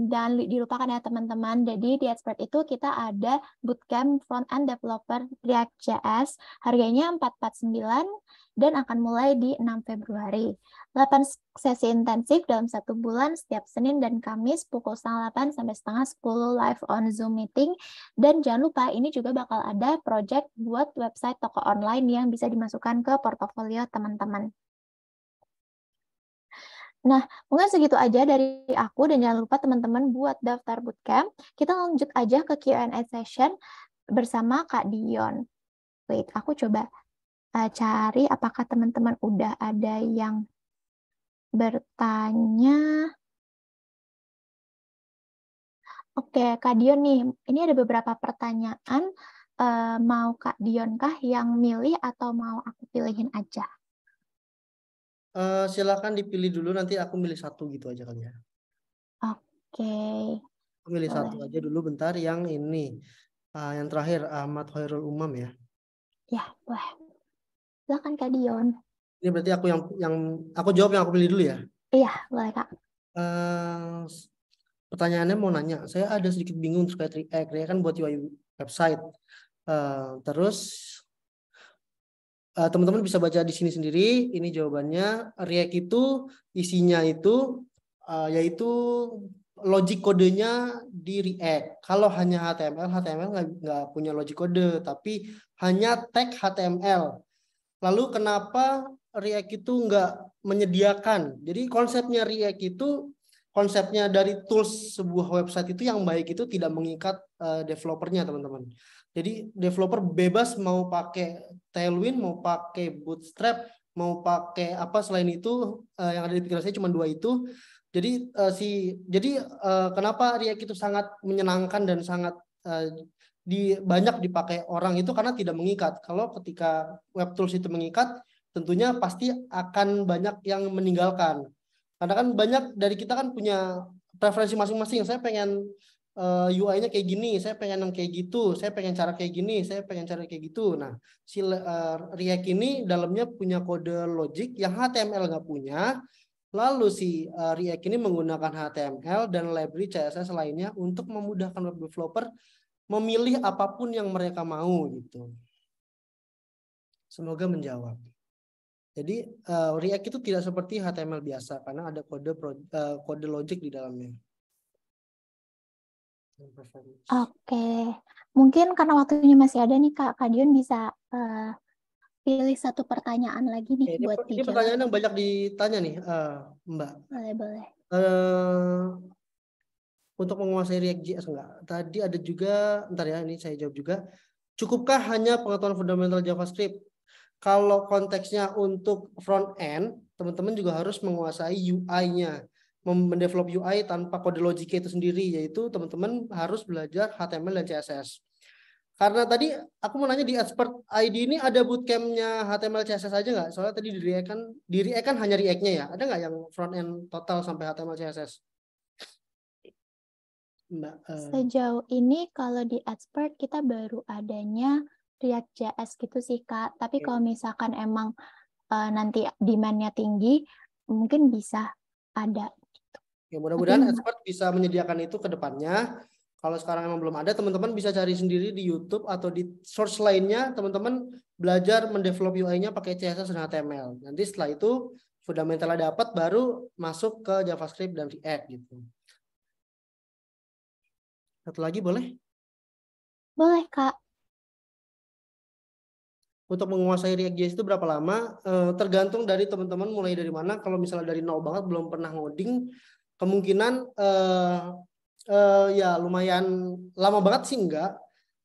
Speaker 1: jangan dilupakan ya teman-teman. Jadi di Expert itu kita ada bootcamp front-end developer React.js. Harganya 449 dan akan mulai di 6 Februari. 8 sesi intensif dalam 1 bulan setiap Senin dan Kamis pukul 8:30 sampai 9:30 live on Zoom meeting. Dan jangan lupa ini juga bakal ada project buat website toko online yang bisa dimasukkan ke portofolio teman-teman. Nah, mungkin segitu aja dari aku, dan jangan lupa teman-teman buat daftar bootcamp. Kita lanjut aja ke Q&A session bersama Kak Dion. Wait, aku coba cari apakah teman-teman udah ada yang bertanya. Oke, Kak Dion nih, ini ada beberapa pertanyaan. Mau Kak Dion kah yang milih atau mau aku pilihin aja?
Speaker 2: Silakan dipilih dulu, nanti aku milih satu gitu aja kali ya.
Speaker 1: Oke.
Speaker 2: Aku milih
Speaker 1: Boleh.
Speaker 2: satu aja dulu bentar, yang ini. Yang terakhir, Ahmad Khairul Umam ya.
Speaker 1: Ya, boleh. Silakan Kak Dion.
Speaker 2: Ini berarti aku yang aku jawab, yang aku pilih dulu ya.
Speaker 1: Iya, boleh Kak.
Speaker 2: Pertanyaannya mau nanya, saya ada sedikit bingung terkait React. React kan buat UI website. Terus teman-teman bisa baca di sini sendiri. Ini jawabannya. React itu isinya itu yaitu logic kodenya di React. Kalau hanya HTML nggak punya logic kode, tapi hanya tag HTML. Lalu kenapa React itu nggak menyediakan? Jadi konsepnya React itu, konsepnya dari tools sebuah website itu yang baik itu tidak mengikat developernya, teman-teman. Jadi developer bebas mau pakai Tailwind, mau pakai Bootstrap, mau pakai apa selain itu, yang ada di pikiran saya cuma dua itu. Jadi kenapa React itu sangat menyenangkan dan sangat banyak dipakai orang itu karena tidak mengikat. Kalau ketika web tools itu mengikat, tentunya pasti akan banyak yang meninggalkan. Karena kan banyak dari kita kan punya preferensi masing-masing. Saya pengen UI-nya kayak gini, saya pengen yang kayak gitu, saya pengen cara kayak gini, saya pengen cara kayak gitu. Nah, si React ini dalamnya punya kode logic yang HTML nggak punya. Lalu si React ini menggunakan HTML dan library CSS lainnya untuk memudahkan web developer memilih apapun yang mereka mau gitu. Semoga menjawab. Jadi React itu tidak seperti HTML biasa karena ada kode logic di dalamnya.
Speaker 1: Oke, mungkin karena waktunya masih ada nih Kak Dion bisa pilih satu pertanyaan lagi nih buat
Speaker 2: ini
Speaker 1: dijawab.
Speaker 2: pertanyaan yang banyak ditanya nih, Mbak.
Speaker 1: Boleh.
Speaker 2: Untuk menguasai React.js enggak? Tadi ada juga, bentar ya, ini saya jawab juga. Cukupkah hanya pengetahuan fundamental JavaScript? Kalau konteksnya untuk front end, teman-teman juga harus menguasai UI-nya. Mendevelop UI tanpa kode logiknya itu sendiri, yaitu teman-teman harus belajar HTML dan CSS. Karena tadi aku mau nanya di Expert ID ini ada bootcamp-nya HTML CSS aja nggak? Soalnya tadi di React kan hanya React-nya ya. Ada nggak yang front end total sampai HTML CSS?
Speaker 1: Sejauh ini kalau di Expert kita baru adanya React.js gitu sih Kak. Tapi kalau misalkan emang nanti demand-nya tinggi, mungkin bisa ada.
Speaker 2: Ya, mudah-mudahan Expert bisa menyediakan itu ke depannya. Kalau sekarang emang belum ada, teman-teman bisa cari sendiri di YouTube atau di source lainnya. Teman-teman belajar mendevelop UI-nya pakai CSS dan HTML. Nanti setelah itu fundamentalnya dapat, baru masuk ke JavaScript dan React gitu. Satu lagi boleh?
Speaker 1: Boleh, Kak.
Speaker 2: Untuk menguasai React.js itu berapa lama? Tergantung dari teman-teman mulai dari mana. Kalau misalnya dari nol banget belum pernah ngoding, kemungkinan ya lumayan lama banget sih enggak.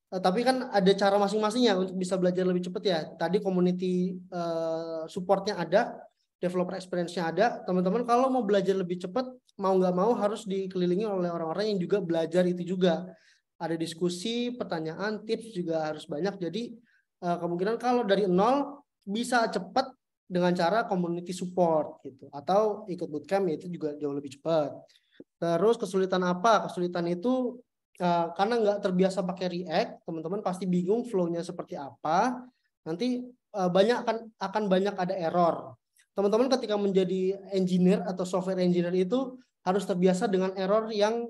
Speaker 2: Tapi kan ada cara masing-masingnya untuk bisa belajar lebih cepat ya. Tadi community supportnya ada, developer experience-nya ada. Teman-teman kalau mau belajar lebih cepat, mau nggak mau harus dikelilingi oleh orang-orang yang juga belajar itu juga. Ada diskusi, pertanyaan, tips juga harus banyak. Jadi kemungkinan kalau dari nol bisa cepat dengan cara community support gitu, atau ikut bootcamp, itu juga jauh lebih cepat. Terus kesulitan apa? Kesulitan itu karena nggak terbiasa pakai React, teman-teman pasti bingung flow-nya seperti apa. Nanti akan banyak ada error. Teman-teman ketika menjadi engineer atau software engineer itu harus terbiasa dengan error yang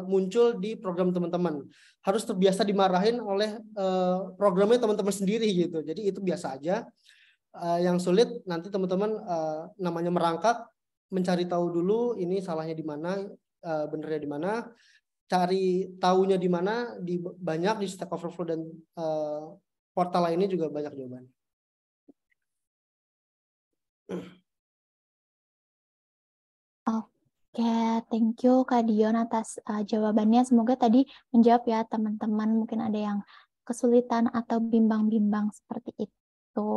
Speaker 2: muncul di program teman-teman. Harus terbiasa dimarahin oleh programnya teman-teman sendiri gitu. Jadi itu biasa aja. Yang sulit nanti teman-teman namanya merangkak, mencari tahu dulu ini salahnya di mana, benernya di mana, cari tahunya di mana, di banyak di Stack Overflow dan portal lainnya juga banyak jawaban.
Speaker 1: Oke, thank you Kak Dion atas jawabannya. Semoga tadi menjawab ya teman-teman. Mungkin ada yang kesulitan atau bimbang-bimbang seperti itu.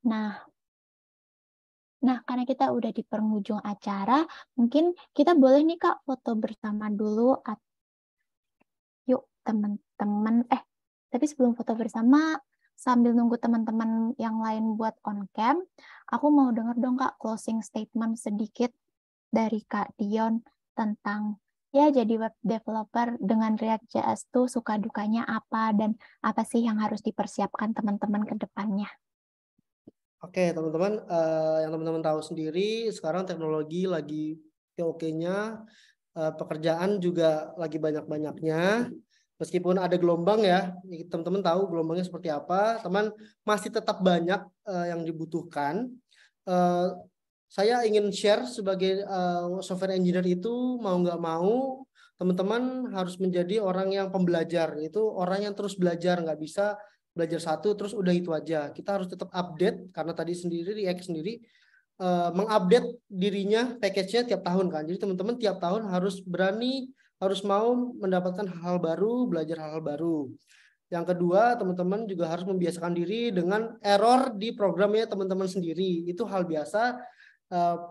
Speaker 1: Nah, karena kita udah di penghujung acara, mungkin kita boleh nih Kak foto bersama dulu. Yuk teman-teman, tapi sebelum foto bersama, sambil nunggu teman-teman yang lain buat on cam, aku mau denger dong Kak closing statement sedikit dari Kak Dion tentang ya jadi web developer dengan React.js tuh suka dukanya apa dan apa sih yang harus dipersiapkan teman-teman ke depannya.
Speaker 2: Oke, teman-teman, yang teman-teman tahu sendiri, sekarang teknologi lagi oke-nya, pekerjaan juga lagi banyak-banyaknya. Meskipun ada gelombang ya, teman-teman tahu gelombangnya seperti apa, teman masih tetap banyak yang dibutuhkan. Saya ingin share sebagai software engineer itu mau nggak mau, teman-teman harus menjadi orang yang pembelajar. Itu orang yang terus belajar, nggak bisa belajar satu terus udah itu aja. Kita harus tetap update karena tadi sendiri React sendiri mengupdate dirinya, package-nya tiap tahun kan. Jadi teman-teman tiap tahun harus berani, harus mau mendapatkan hal-hal baru, belajar hal-hal baru. Yang kedua, teman-teman juga harus membiasakan diri dengan error di programnya teman-teman sendiri. Itu hal biasa.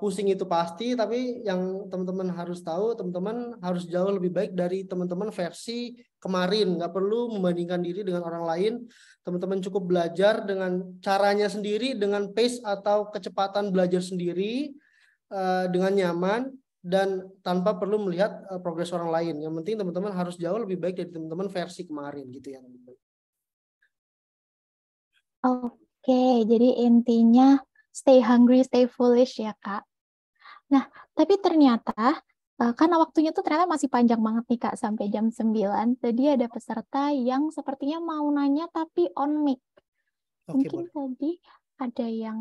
Speaker 2: Pusing itu pasti, tapi yang teman-teman harus tahu, teman-teman harus jauh lebih baik dari teman-teman versi kemarin. Nggak perlu membandingkan diri dengan orang lain. Teman-teman cukup belajar dengan caranya sendiri, dengan pace atau kecepatan belajar sendiri, dengan nyaman, dan tanpa perlu melihat progres orang lain. Yang penting teman-teman harus jauh lebih baik dari teman-teman versi kemarin gitu ya teman-teman.
Speaker 1: Oke, jadi intinya stay hungry, stay foolish ya, Kak. Nah, tapi ternyata, karena waktunya tuh ternyata masih panjang banget nih, Kak, sampai jam 9. Tadi ada peserta yang sepertinya mau nanya tapi on mic. Mungkin
Speaker 2: boleh.
Speaker 1: tadi ada yang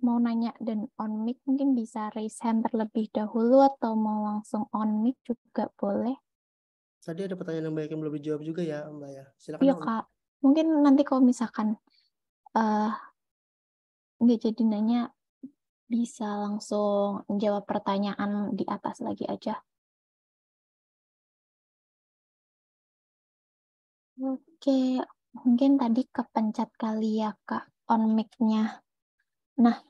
Speaker 1: mau nanya dan on mic, mungkin bisa raise hand terlebih dahulu atau mau langsung on mic juga boleh.
Speaker 2: Tadi ada pertanyaan yang banyak yang belum dijawab juga ya, Mbak ya. Silakan.
Speaker 1: Iya, Kak. Mungkin nanti kalau misalkan nggak jadi nanya, bisa langsung jawab pertanyaan di atas lagi aja. Oke, mungkin tadi kepencet kali ya, Kak, on mic-nya. Nah,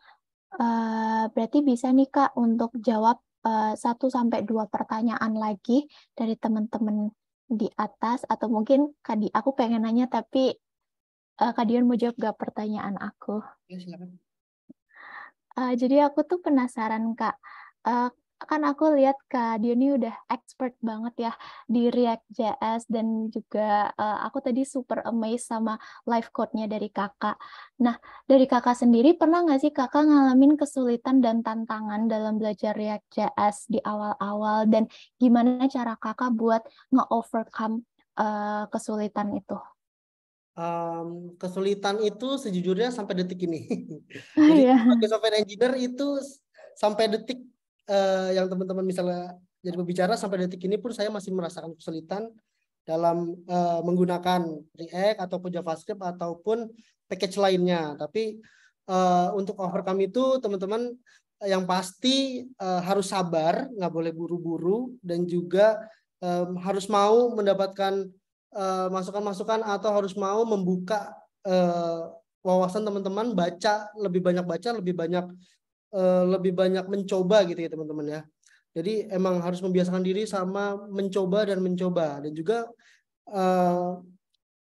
Speaker 1: berarti bisa nih, Kak, untuk jawab 1-2 pertanyaan lagi dari teman-teman di atas, atau mungkin aku pengen nanya, tapi Kak Dion mau jawab gak pertanyaan aku?
Speaker 2: Ya, silakan.
Speaker 1: Jadi aku tuh penasaran, Kak. Kan aku lihat Kak Dion ini udah expert banget ya di React.js, dan juga aku tadi super amazed sama live code-nya dari Kakak. Nah, dari Kakak sendiri pernah nggak sih Kakak ngalamin kesulitan dan tantangan dalam belajar React.js di awal-awal, dan gimana cara Kakak buat nge-overcome kesulitan itu?
Speaker 2: Kesulitan itu sejujurnya sampai detik ini.
Speaker 1: Oh,
Speaker 2: Jadi
Speaker 1: iya.
Speaker 2: sebagai software engineer itu sampai detik yang teman-teman misalnya jadi pembicara, sampai detik ini pun saya masih merasakan kesulitan dalam menggunakan React ataupun JavaScript ataupun package lainnya. Tapi untuk overcome itu teman-teman yang pasti harus sabar, nggak boleh buru-buru, dan juga harus mau mendapatkan masukan-masukan atau harus mau membuka wawasan teman-teman, lebih banyak mencoba gitu ya teman-teman ya. Jadi emang harus membiasakan diri sama mencoba dan mencoba, dan juga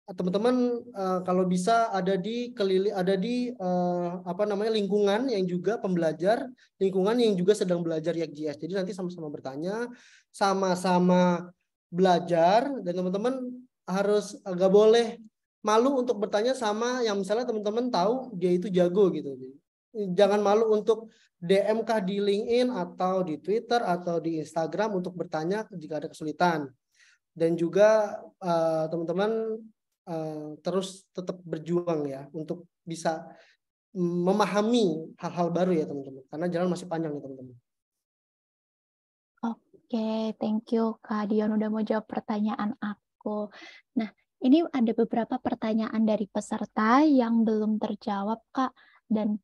Speaker 2: teman-teman kalau bisa ada di lingkungan yang juga pembelajar, lingkungan yang juga sedang belajar React.js. Jadi nanti sama-sama bertanya, sama-sama belajar, dan teman-teman harus gak boleh malu untuk bertanya sama yang misalnya teman-teman tahu dia itu jago gitu. Jangan malu untuk DM kah di LinkedIn atau di Twitter atau di Instagram untuk bertanya jika ada kesulitan. Dan juga teman-teman terus tetap berjuang ya untuk bisa memahami hal-hal baru ya teman-teman, karena jalan masih panjang ya teman-teman.
Speaker 1: Oke, thank you Kak Dion udah mau jawab pertanyaan aku. Nah, ini ada beberapa pertanyaan dari peserta yang belum terjawab Kak, dan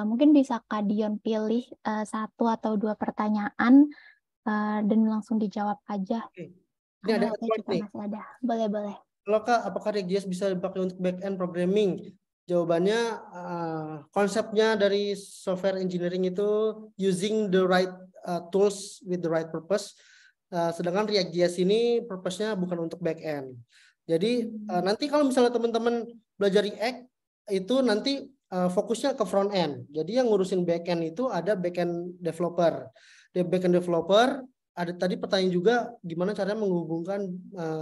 Speaker 1: mungkin bisa Kak Dion pilih satu atau dua pertanyaan dan langsung dijawab aja.
Speaker 2: Oke. Ini
Speaker 1: Karena
Speaker 2: ada
Speaker 1: waktunya
Speaker 2: Edward
Speaker 1: juga
Speaker 2: nih.
Speaker 1: masih ada. Boleh.
Speaker 2: Halo Kak, apakah React.js bisa dipakai untuk back-end programming? Jawabannya konsepnya dari software engineering itu using the right tools with the right purpose. Sedangkan React.js ini purpose-nya bukan untuk back-end. Jadi nanti kalau misalnya teman-teman belajar React itu nanti fokusnya ke front-end. Jadi yang ngurusin back-end itu ada back-end developer. Di back-end developer ada tadi pertanyaan juga gimana caranya menghubungkan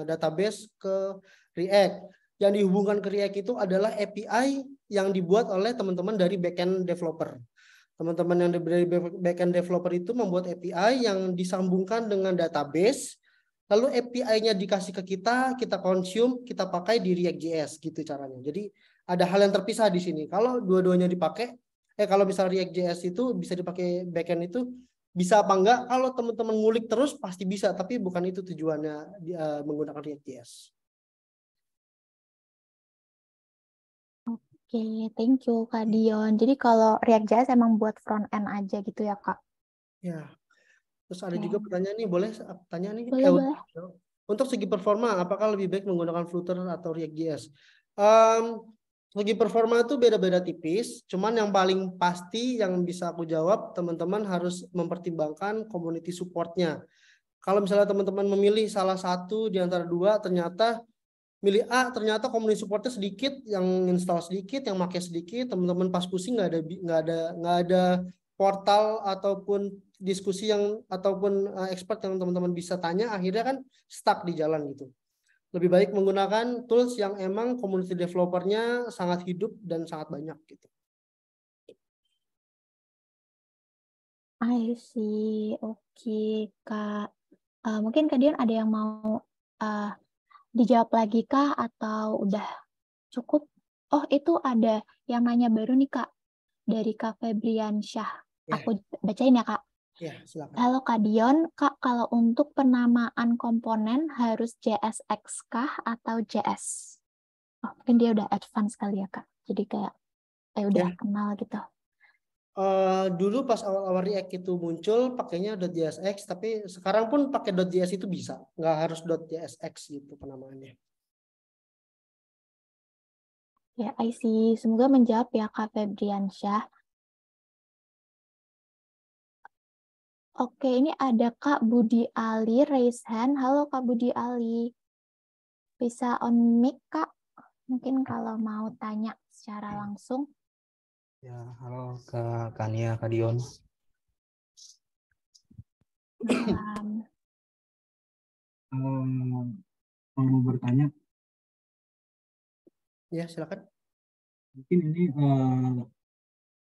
Speaker 2: database ke React. Yang dihubungkan ke React itu adalah API yang dibuat oleh teman-teman dari backend developer. Teman-teman yang dari backend developer itu membuat API yang disambungkan dengan database, lalu API-nya dikasih ke kita consume, kita pakai di React.js gitu caranya. Jadi ada hal yang terpisah di sini. Kalau dua-duanya dipakai, kalau misalnya React.js itu bisa dipakai backend itu bisa apa enggak? Kalau teman-teman ngulik terus pasti bisa, tapi bukan itu tujuannya menggunakan React.js.
Speaker 1: Oke, thank you Kak Dion. Jadi kalau React.js emang buat front end aja gitu ya Kak?
Speaker 2: Ya. Terus ada juga pertanyaan nih, boleh tanya nih?
Speaker 1: Boleh.
Speaker 2: Untuk segi performa, apakah lebih baik menggunakan Flutter atau React.js? Segi performa itu beda-beda tipis, cuman yang paling pasti yang bisa aku jawab, teman-teman harus mempertimbangkan community support-nya. Kalau misalnya teman-teman memilih salah satu di antara dua, ternyata milih A, ternyata community support-nya sedikit, yang install sedikit, yang pakai sedikit, teman-teman pas pusing nggak ada portal ataupun diskusi yang ataupun expert yang teman-teman bisa tanya, akhirnya kan stuck di jalan gitu. Lebih baik menggunakan tools yang emang community developer-nya sangat hidup dan sangat banyak gitu.
Speaker 1: I see. Oke, Kak. Mungkin Kak Dion ada yang mau dijawab lagi Kak atau udah cukup? Oh, itu ada yang nanya baru nih Kak dari Kak Febriansyah.
Speaker 2: Ya.
Speaker 1: Aku bacain ya Kak.
Speaker 2: Ya, silakan.
Speaker 1: Halo Kak Dion, Kak kalau untuk penamaan komponen harus JSX kah atau JS? Oh, mungkin dia udah advance kali ya Kak. Jadi kayak udah kenal gitu.
Speaker 2: Dulu pas awal-awal React itu muncul pakainya .jsx, tapi sekarang pun pakai .js itu bisa, nggak harus .jsx gitu penamaannya.
Speaker 1: Ya, I see. Semoga menjawab ya Kak Febriansyah. Oke, ini ada Kak Budi Ali raise hand. Halo Kak Budi Ali. Bisa on mic Kak? Mungkin kalau mau tanya secara langsung.
Speaker 4: Ya, halo Kak Kania, Kak Dion. Mau bertanya?
Speaker 2: Ya, silakan.
Speaker 4: Mungkin ini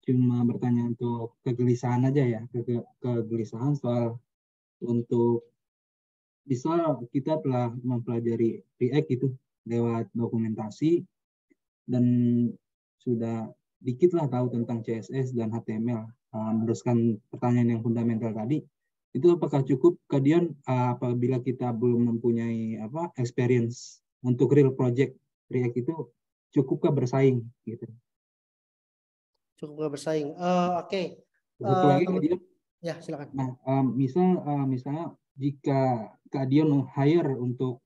Speaker 4: cuma bertanya untuk kegelisahan aja ya, kegelisahan soal untuk misal kita telah mempelajari React gitu, lewat dokumentasi dan sudah dikit lah tahu tentang CSS dan HTML. Meneruskan pertanyaan yang fundamental tadi, itu apakah cukup Kak apabila kita belum mempunyai experience untuk real project React itu cukupkah bersaing gitu?
Speaker 2: Cukup nggak bersaing. Oke.
Speaker 4: Satu lagi Kak Dion.
Speaker 2: Ya, silakan.
Speaker 4: Nah, misalnya jika Kak Dion hire untuk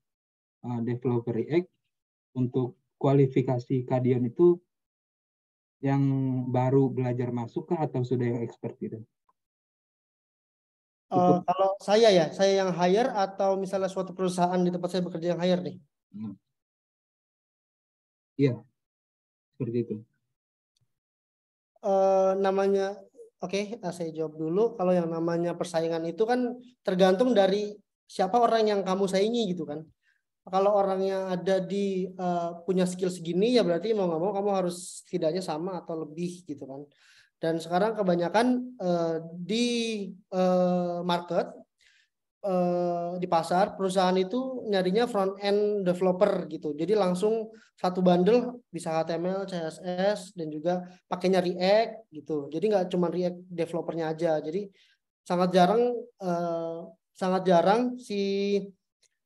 Speaker 4: developer React, untuk kualifikasi Kak Dion itu yang baru belajar masuk kah atau sudah yang expert gitu?
Speaker 2: Kalau saya yang hire atau misalnya suatu perusahaan di tempat saya bekerja yang hire nih?
Speaker 4: Iya, seperti itu.
Speaker 2: Namanya, saya jawab dulu. Kalau yang namanya persaingan itu kan tergantung dari siapa orang yang kamu saingi gitu kan. Kalau orangnya ada di punya skill segini, ya berarti mau nggak mau kamu harus setidaknya sama atau lebih gitu kan. Dan sekarang kebanyakan di market, di pasar, perusahaan itu nyarinya front end developer gitu. Jadi langsung satu bundle bisa HTML, CSS, dan juga pakainya React gitu. Jadi nggak cuma React developernya aja. Jadi sangat jarang si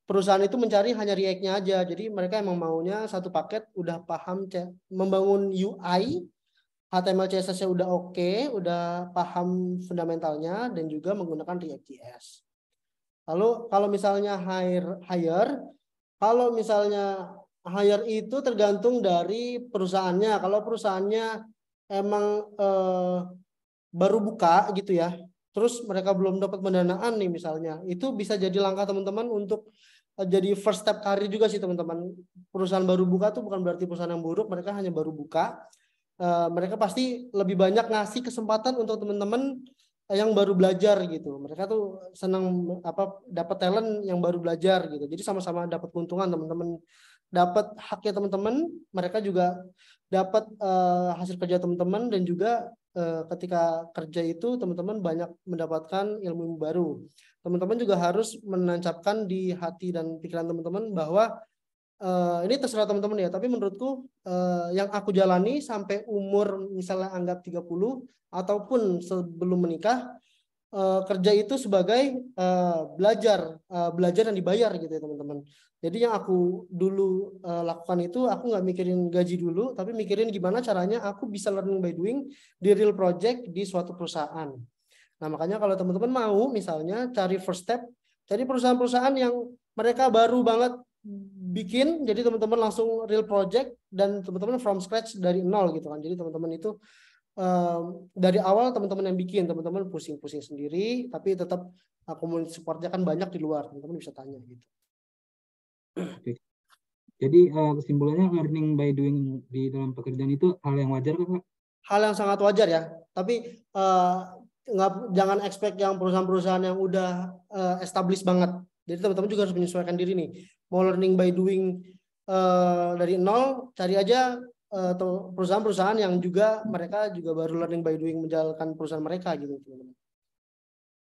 Speaker 2: perusahaan itu mencari hanya React-nya aja. Jadi mereka emang maunya satu paket udah paham membangun UI, HTML CSS-nya udah oke, udah paham fundamentalnya, dan juga menggunakan React.js. Lalu kalau misalnya kalau misalnya hire itu tergantung dari perusahaannya. Kalau perusahaannya emang baru buka gitu ya, terus mereka belum dapat pendanaan nih misalnya, itu bisa jadi langkah teman-teman untuk jadi first step karir juga sih teman-teman. Perusahaan baru buka tuh bukan berarti perusahaan yang buruk, mereka hanya baru buka. Mereka pasti lebih banyak ngasih kesempatan untuk teman-teman yang baru belajar gitu. Mereka tuh senang dapat talent yang baru belajar gitu. Jadi sama-sama dapat keuntungan teman-teman, dapat haknya teman-teman, mereka juga dapat hasil kerja teman-teman, dan juga ketika kerja itu teman-teman banyak mendapatkan ilmu baru. Teman-teman juga harus menancapkan di hati dan pikiran teman-teman bahwa ini terserah teman-teman ya, tapi menurutku yang aku jalani sampai umur misalnya anggap 30 ataupun sebelum menikah, kerja itu sebagai belajar dan dibayar gitu ya teman-teman. Jadi yang aku dulu lakukan itu, aku nggak mikirin gaji dulu, tapi mikirin gimana caranya aku bisa learning by doing di real project di suatu perusahaan. Nah makanya kalau teman-teman mau misalnya cari first step, cari perusahaan-perusahaan yang mereka baru banget bikin, jadi teman-teman langsung real project dan teman-teman from scratch dari nol gitu kan. Jadi teman-teman itu dari awal teman-teman yang bikin, teman-teman pusing-pusing sendiri, tapi tetap komunitas supportnya kan banyak di luar, teman-teman bisa tanya gitu.
Speaker 4: Oke. Jadi kesimpulannya learning by doing di dalam pekerjaan itu hal yang wajar kan Kak?
Speaker 2: Hal yang sangat wajar ya, tapi jangan expect yang perusahaan-perusahaan yang udah established banget. Jadi teman-teman juga harus menyesuaikan diri nih. Mau learning by doing dari nol, cari aja perusahaan-perusahaan yang juga mereka juga baru learning by doing menjalankan perusahaan mereka gitu teman-teman.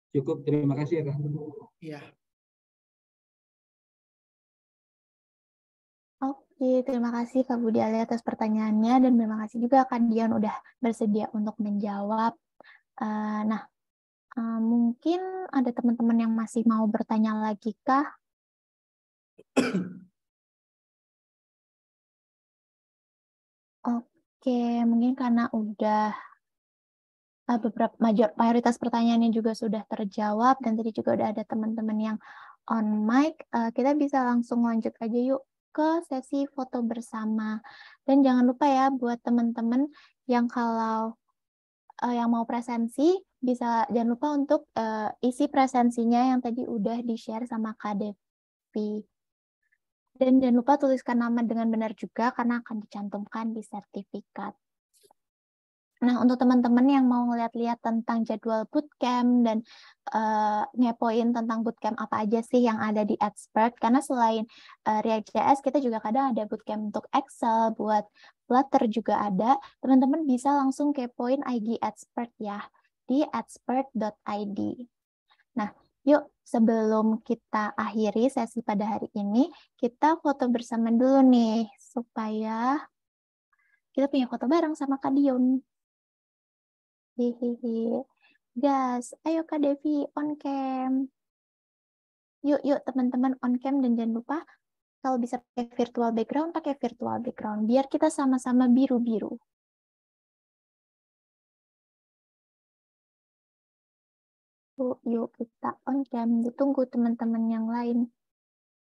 Speaker 4: Cukup, terima kasih ya Kak.
Speaker 2: Iya.
Speaker 1: Oke, terima kasih Kak Budi Ali atas pertanyaannya, dan terima kasih juga Kak Dion udah bersedia untuk menjawab. Nah, mungkin ada teman-teman yang masih mau bertanya lagi kah? Oke, mungkin karena udah beberapa mayoritas pertanyaannya juga sudah terjawab, dan tadi juga udah ada teman-teman yang on mic, kita bisa langsung lanjut aja yuk ke sesi foto bersama. Dan jangan lupa ya buat teman-teman yang kalau yang mau presensi, jangan lupa untuk isi presensinya yang tadi udah di-share sama Kak Devi. Dan jangan lupa tuliskan nama dengan benar juga karena akan dicantumkan di sertifikat. Nah, untuk teman-teman yang mau ngeliat-liat tentang jadwal bootcamp dan ngepoin tentang bootcamp apa aja sih yang ada di Expert, karena selain React.js, kita juga kadang ada bootcamp untuk Excel, buat Flutter juga ada, teman-teman bisa langsung kepoin IG Expert ya, di expert.id. Nah, yuk sebelum kita akhiri sesi pada hari ini, kita foto bersama dulu nih, supaya kita punya foto bareng sama Kak Dion. Hihihi. Gas, ayo Kak Devi, on cam. Yuk teman-teman on cam, dan jangan lupa kalau bisa pakai virtual background, biar kita sama-sama biru-biru. Yuk kita on cam, ditunggu teman-teman yang lain.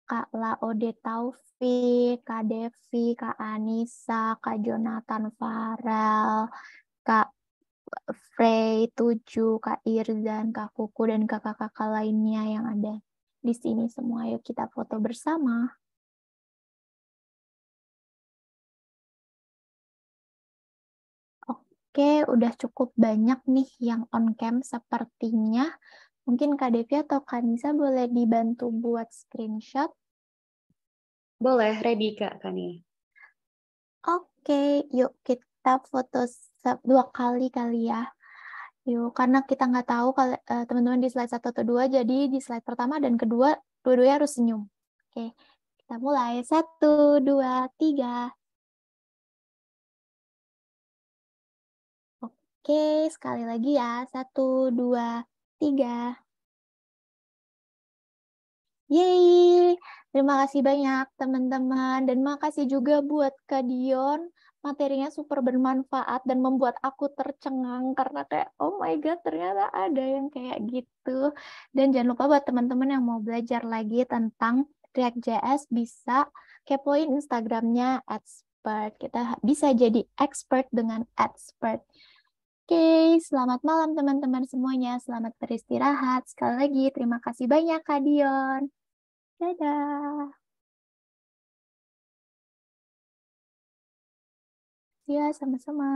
Speaker 1: Kak Laode Taufik, Kak Devi, Kak Anissa, Kak Jonathan Farel, Kak Frey 7, Kak Irzan, Kak Kuku, dan kakak-kakak lainnya yang ada di sini semua. Yuk kita foto bersama. Oke, udah cukup banyak nih yang on cam sepertinya. Mungkin Kak Devi atau Kak Nisa boleh dibantu buat screenshot.
Speaker 3: Boleh, ready Kak Kania.
Speaker 1: Oke, yuk kita foto 2 kali ya. Yuk, karena kita nggak tahu kalau teman-teman di slide 1 atau 2, jadi di slide pertama dan kedua, dua-duanya harus senyum. Oke, kita mulai. 1, 2, 3. Oke, sekali lagi ya. 1, 2, 3. Yeay, terima kasih banyak teman-teman. Dan makasih juga buat Kak Dion. Materinya super bermanfaat dan membuat aku tercengang karena kayak, oh my God, ternyata ada yang kayak gitu. Dan jangan lupa buat teman-teman yang mau belajar lagi tentang React.js, bisa kepoin Instagramnya @expert. Kita bisa jadi expert dengan @expert. Oke, selamat malam teman-teman semuanya. Selamat beristirahat. Sekali lagi, terima kasih banyak Kak Dion. Dadah. Ya, sama-sama.